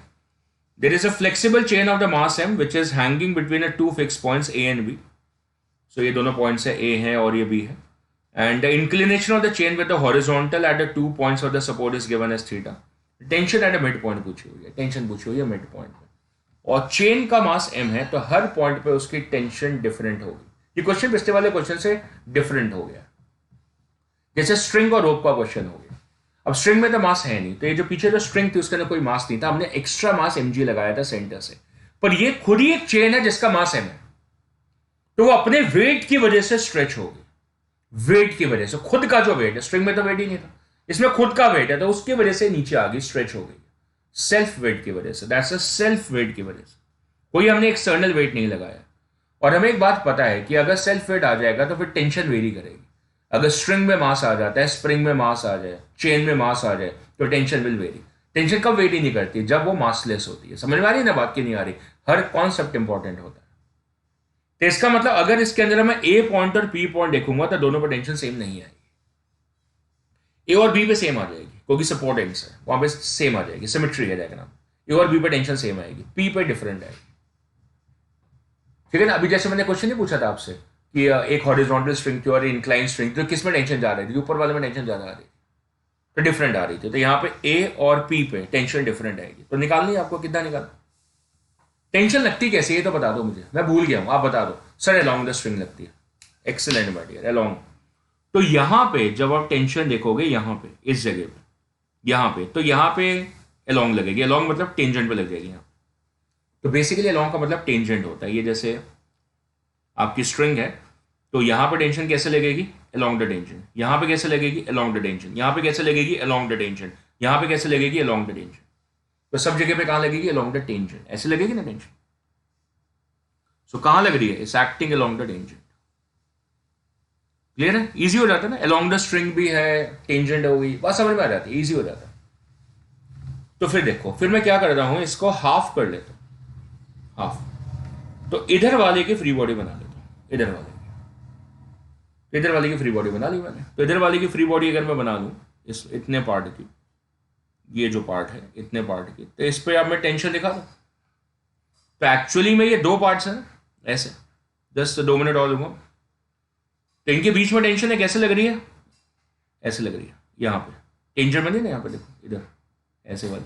There is a flexible chain of the mass m which is hanging between a two fix points a and b। सो ये दोनों पॉइंट्स है, a है और ये b है। And the inclination of the chain with the horizontal at the 2 points of the support is given as theta. Tension at a mid point पूछी हुई है, टेंशन पूछी हुई है मिड पॉइंट पे, और चेन का मास m है तो हर पॉइंट पे उसकी टेंशन डिफरेंट होगी। ये क्वेश्चन पिछले वाले क्वेश्चन से डिफरेंट हो गया, जैसे स्ट्रिंग और रोप का क्वेश्चन हो गया। अब स्ट्रिंग में तो मास है नहीं, तो ये जो पीछे जो स्ट्रिंग थी उसके अंदर कोई मास नहीं था, हमने एक्स्ट्रा मास mg लगाया था सेंटर से, पर ये खुद ही एक चेन है जिसका मास m है, तो वो अपने वेट की वजह से स्ट्रेच होगी। वेट की वजह से, खुद का जो वेट है, स्ट्रिंग में तो वेट ही नहीं था, इसमें खुद का वेट है तो उसकी वजह से नीचे आ गई, स्ट्रेच हो गई सेल्फ वेट की वजह से। दैट्स अ सेल्फ वेट की वजह से, कोई हमने एक्सटर्नल वेट नहीं लगाया। और हमें एक बात पता है कि अगर सेल्फ वेट आ जाएगा तो फिर टेंशन वेरी करेगी। अगर स्ट्रिंग में मास आ जाता है, स्प्रिंग में मास आ जाए, चेन में मास आ जाए, तो टेंशन विल वेरी। टेंशन कब वेरी नहीं करती? जब वो मासलेस होती है। समझ में आ रही है ना बात की नहीं आ रही? हर कॉन्सेप्ट इंपॉर्टेंट होता है। तो इसका मतलब अगर इसके अंदर मैं ए पॉइंट और पी पॉइंट देखूंगा तो दोनों पर टेंशन सेम नहीं आएगी। ए और बी पे सेम आ जाएगी क्योंकि सपोर्ट एंड्स है, वहां पे सेम आ जाएगी, सिमेट्री है डायग्राम। ए और बी पे टेंशन सेम आएगी, पी पे डिफरेंट आएगी। ठीक है ना? अभी जैसे मैंने क्वेश्चन नहीं पूछा था आपसे कि एक हॉरिजॉन्टल स्ट्रिंग थी और इंक्लाइन स्ट्रिंग, तो किस में टेंशन जा रही थी? ऊपर वाले में टेंशन ज्यादा आ रही थी, तो डिफरेंट आ रही थी। तो यहाँ पे ए और पी पे टेंशन डिफरेंट आएगी। तो निकालनी है आपको, कितना निकालना? टेंशन लगती कैसे ये तो बता दो मुझे, मैं भूल गया हूं, आप बता दो। सर अलोंग द स्ट्रिंग लगती है। Excellent my dear, along. तो यहां पे जब आप टेंशन देखोगे, यहां पे इस जगह पे, यहां पे, तो यहां पे अलोंग लगेगी। अलोंग मतलब टेंजेंट पे लग जाएगी यहां। तो बेसिकली अलोंग का मतलब टेंजेंट होता है। ये जैसे आपकी स्ट्रिंग है, तो यहां पे टेंशन कैसे लगेगी? Along the tension. यहां पे कैसे लगेगी? Along the tension. यहां पे कैसे लगेगी? Along the tension. यहां पे कैसे लगेगी? Along the tension. तो सब जगह पे कहां लगेगी? Along the tension. ऐसे लगेगी ना टेंशन। सो कहां लग रही है? It's acting along the tangent. Clear है? इजी हो जाता है ना, अलोंग द स्ट्रिंग भी है, टेंजेंट हो गई, बात समझ में आ जाती है, इजी हो जाता है। तो फिर देखो, फिर मैं क्या कर रहा हूं, इसको हाफ कर लेता हूं, हाफ। तो इधर वाले की फ्री बॉडी बना लेता हूं, इधर वाले की, तो इधर वाले की फ्री बॉडी बना ली मैंने। तो इधर वाले की फ्री बॉडी अगर मैं बना लूं इस इतने पार्ट की, ये जो पार्ट है इतने पार्ट की, तो इस पर अब मैं टेंशन दिखा दूं। तो एक्चुअली में ये दो पार्ट्स हैं ऐसे, जस्ट 2 मिनट और दूंगा। तो इनके बीच में टेंशन है, कैसे लग रही है? ऐसे लग रही है। यहाँ पे टेंशन बनी ना, यहाँ पे देखो, इधर ऐसे वाली,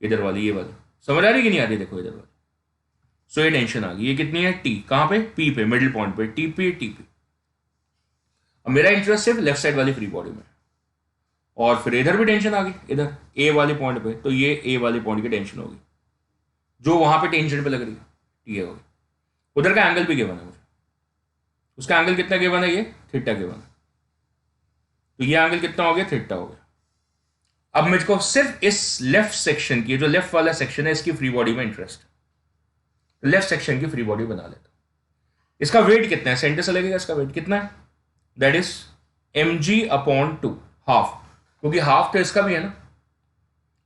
इधर वाली, ये वाली। समझ आ रही कि नहीं आ रही? देखो इधर वाली। सो ये टेंशन आ गई। ये कितनी है? टी। कहाँ पे? पी पे, मिडिल पॉइंट पे, टी पी, टी पी। अब मेरा इंटरेस्ट सिर्फ लेफ्ट साइड वाली फ्री बॉडी में, और फिर इधर भी टेंशन आ गई, इधर ए वाले पॉइंट पे। तो ये ए वाले पॉइंट की टेंशन होगी जो वहां पे टेंशन पे लग रही है, टी होगी। उधर का एंगल भी गिवन है मुझे, उसका एंगल कितना गिवन है? ये थीटा गिवन है। तो ये एंगल कितना हो गया? थीटा हो गया। अब मुझको सिर्फ इस लेफ्ट सेक्शन की, जो लेफ्ट वाला सेक्शन है, इसकी फ्री बॉडी में इंटरेस्ट है। लेफ्ट सेक्शन की फ्री बॉडी बना लेता हूं। इसका वेट कितना है? सेंटर से लगेगा, इसका वेट कितना है? दैट इज mg/2, हाफ, क्योंकि हाफ तो इसका भी है ना।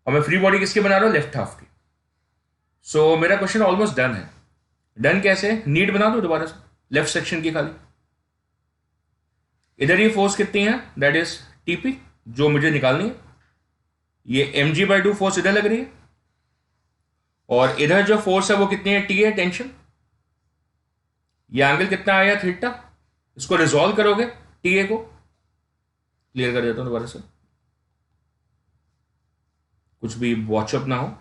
और मैं फ्री बॉडी किसकी बना रहा हूं? लेफ्ट हाफ की। सो मेरा क्वेश्चन ऑलमोस्ट डन है। डन कैसे? नीट बना दो दोबारा से, लेफ्ट सेक्शन की खाली। इधर ये फोर्स कितनी है? दैट इज टीपी, जो मुझे निकालनी है। ये mg/2 फोर्स इधर लग रही है, और इधर जो फोर्स है वो कितनी है? टी है, टेंशन। ये एंगल कितना आया? थीटा। इसको रिजॉल्व करोगे, टी ए को क्लियर कर देता हूं दोबारा से, कुछ भी वॉचअप ना हो।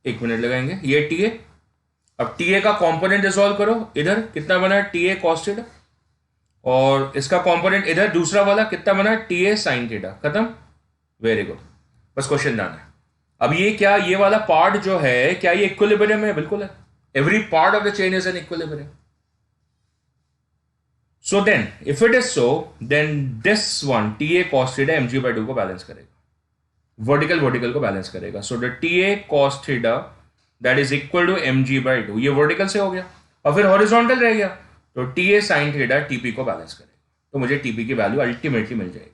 1 मिनट लगाएंगे। ये टी ए। अब टी ए का कंपोनेंट रिजॉल्व करो, इधर कितना बना? T A cos theta. और इसका कंपोनेंट इधर दूसरा वाला कितना बना? T A sine theta. खत्म। वेरी गुड, बस क्वेश्चन डन है। अब ये क्या, ये वाला पार्ट जो है, क्या ये इक्विलिब्रियम है? बिल्कुल है। Every part of the chain is an equilibrium. So then if it is so, then this one T A cos theta mg/2 को बैलेंस करेगा, वर्टिकल वर्टिकल को बैलेंस करेगा। So the T A cos theta that is equal to mg/2, ये वर्टिकल से हो गया, और फिर हॉरिजॉन्टल रह गया, तो T A sine theta TP को बैलेंस करेगा। तो मुझे टीपी की वैल्यू अल्टीमेटली मिल जाएगी।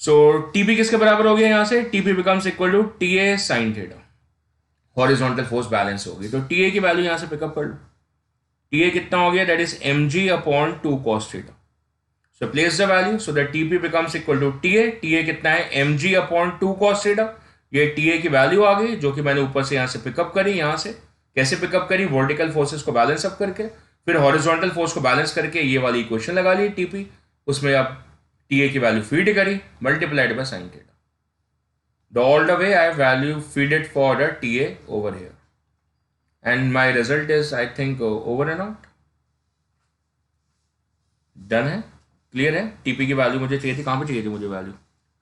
सो टीपी किसके बराबर हो गया? यहां से TP becomes equal to T A sine theta. Horizontal force balance होगी। तो TA की वैल्यू यहां से पिकअप कर लो। TA कितना हो गया, that is mg upon 2 cos theta. So place the value so that TP becomes equal to TA। TA कितना है, mg अपॉन 2 cos थीटा। ये TA की वैल्यू आ गई जो कि मैंने ऊपर से यहां से पिकअप करी। यहां से कैसे पिकअप करी, वर्टिकल फोर्सेस को बैलेंस अप करके, फिर हॉरिजॉन्टल फोर्स को बैलेंस करके ये वाली इक्वेशन लगा ली TP, उसमें अब TA की वैल्यू फीड करी multiplied by sin theta. All the way I have value feed it for the TA over here, and my result is I think over and out done है, क्लियर है। TP की वैल्यू मुझे चाहिए थी, कहाँ पे चाहिए थी मुझे वैल्यू,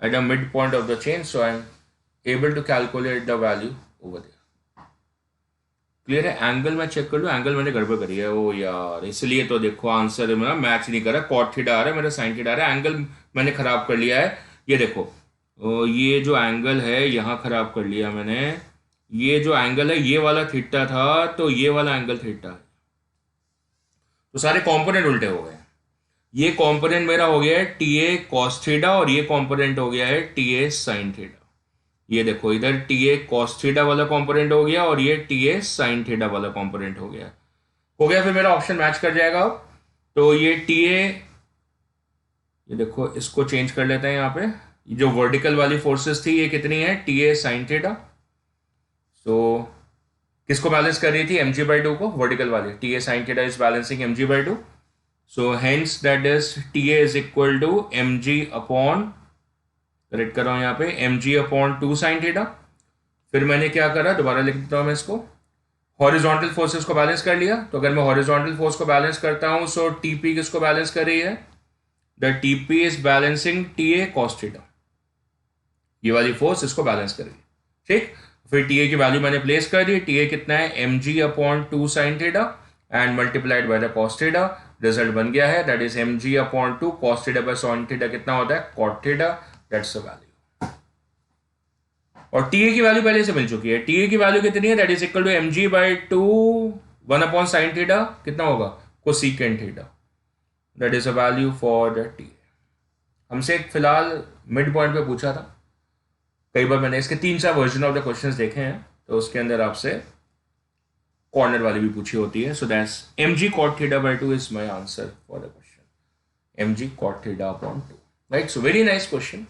at the mid point of the chain, so I am able to calculate the value over there, clear है। एंगल मैं चेक कर लूँ, एंगल मैंने गड़बड़ करी है, ओ यार, इसलिए तो देखो आंसर मेरा मैच नहीं कर रहा, कॉट थीटा आ रहा है मेरा साइन थीटा आ रहा है, एंगल मैंने खराब कर लिया है। ये देखो ये जो एंगल है यहाँ खराब कर लिया मैंने, ये जो एंगल है ये वाला थीटा था, तो ये वाला एंगल थीटा है, तो सारे कंपोनेंट उल्टे हो गए। ये कंपोनेंट मेरा हो गया है TA cos थीटा और ये कंपोनेंट हो गया है TA sin थीटा। ये देखो इधर TA cos थीटा वाला कंपोनेंट हो गया और ये TA sin थीटा वाला कंपोनेंट हो गया। फिर मेरा ऑप्शन मैच कर जाएगा अब। तो ये TA, ये देखो इसको चेंज कर लेते हैं, यहाँ पे जो वर्टिकल वाली फोर्सेस थी ये कितनी है, TA sin थीटा। सो किसको बैलेंस कर रही थी, mg/2 को, वर्टिकल वाली TA sin theta is balancing mg/2। So hence that is TA is equal to mg upon, correct कर रहा हूं यहाँ पे, mg अपॉन 2 sin थीटा। फिर मैंने क्या करा, दोबारा लिख देता हूं मैं इसको, हॉरिजॉन्टल फोर्सेस को बैलेंस कर लिया। तो अगर मैं हॉरिजॉन्टल फोर्स को बैलेंस करता हूं, सो TP किसको बैलेंस कर रही है, the TP is balancing TA cos theta, ये वाली फोर्स इसको बैलेंस करेगी, ठीक। फिर TA की वैल्यू मैंने प्लेस कर दी, TA कितना है, mg upon 2 sin theta and multiplied by the cos theta. Result बन गया है, that is mg upon 2 cos theta by sin theta कितना होता है, cot theta, that's the value. और TA की वैल्यू पहले से मिल चुकी है, TA की वैल्यू कितनी है, that is equal to mg/2 1 upon sin theta, कितना होगा, cosecant theta, that is a value for the TA। हमसे फिलहाल मिड पॉइंट पे पूछा था, कई बार मैंने इसके 3-4 वर्जन ऑफ द क्वेश्चंस देखे हैं, तो उसके अंदर आपसे कॉर्नर वाली भी पूछी होती है। So that's mg cot theta by 2 is my answer for the question, mg cot theta upon 2, right. So very nice question.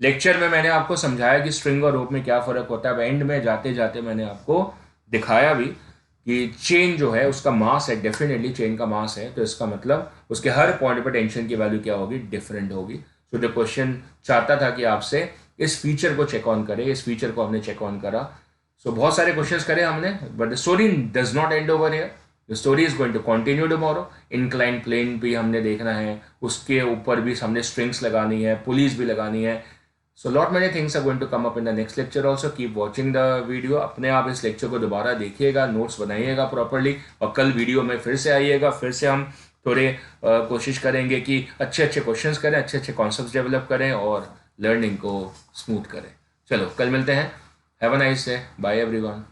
Lecture में मैंने आपको समझाया कि स्ट्रिंग और रोप में क्या फर्क होता है, एंड में जाते जाते मैंने आपको दिखाया भी कि चेन जो है उसका मास है, डेफिनेटली चेन का मास है, तो इसका मतलब उसके हर पॉइंट पर टेंशन की वैल्यू क्या होगी, डिफरेंट होगी। सो द क्वेश्चन चाहता था कि आपसे इस फीचर को चेक ऑन करें, इस फीचर को हमने चेक ऑन करा। सो बहुत सारे क्वेश्चंस करे हमने, but the story does not end over here, the story is going to continue tomorrow. Incline plane भी हमने देखना है, उसके ऊपर भी हमने स्ट्रिंग्स लगानी है, पुलीज भी लगानी है। So lot many things are going to come up in the next lecture also, keep watching the video. अपने आप इस लेक्चर को दोबारा देखिएगा, नोट्स बनाइएगा प्रॉपरली, और कल वीडियो में फिर से आइएगा, फिर से हम थोड़े कोशिश करेंगे कि अच्छे अच्छे क्वेश्चंस करें, अच्छे अच्छे कॉन्सेप्ट्स डेवलप करें और लर्निंग को स्मूथ करें। चलो कल मिलते हैं, have a nice day, bye everyone.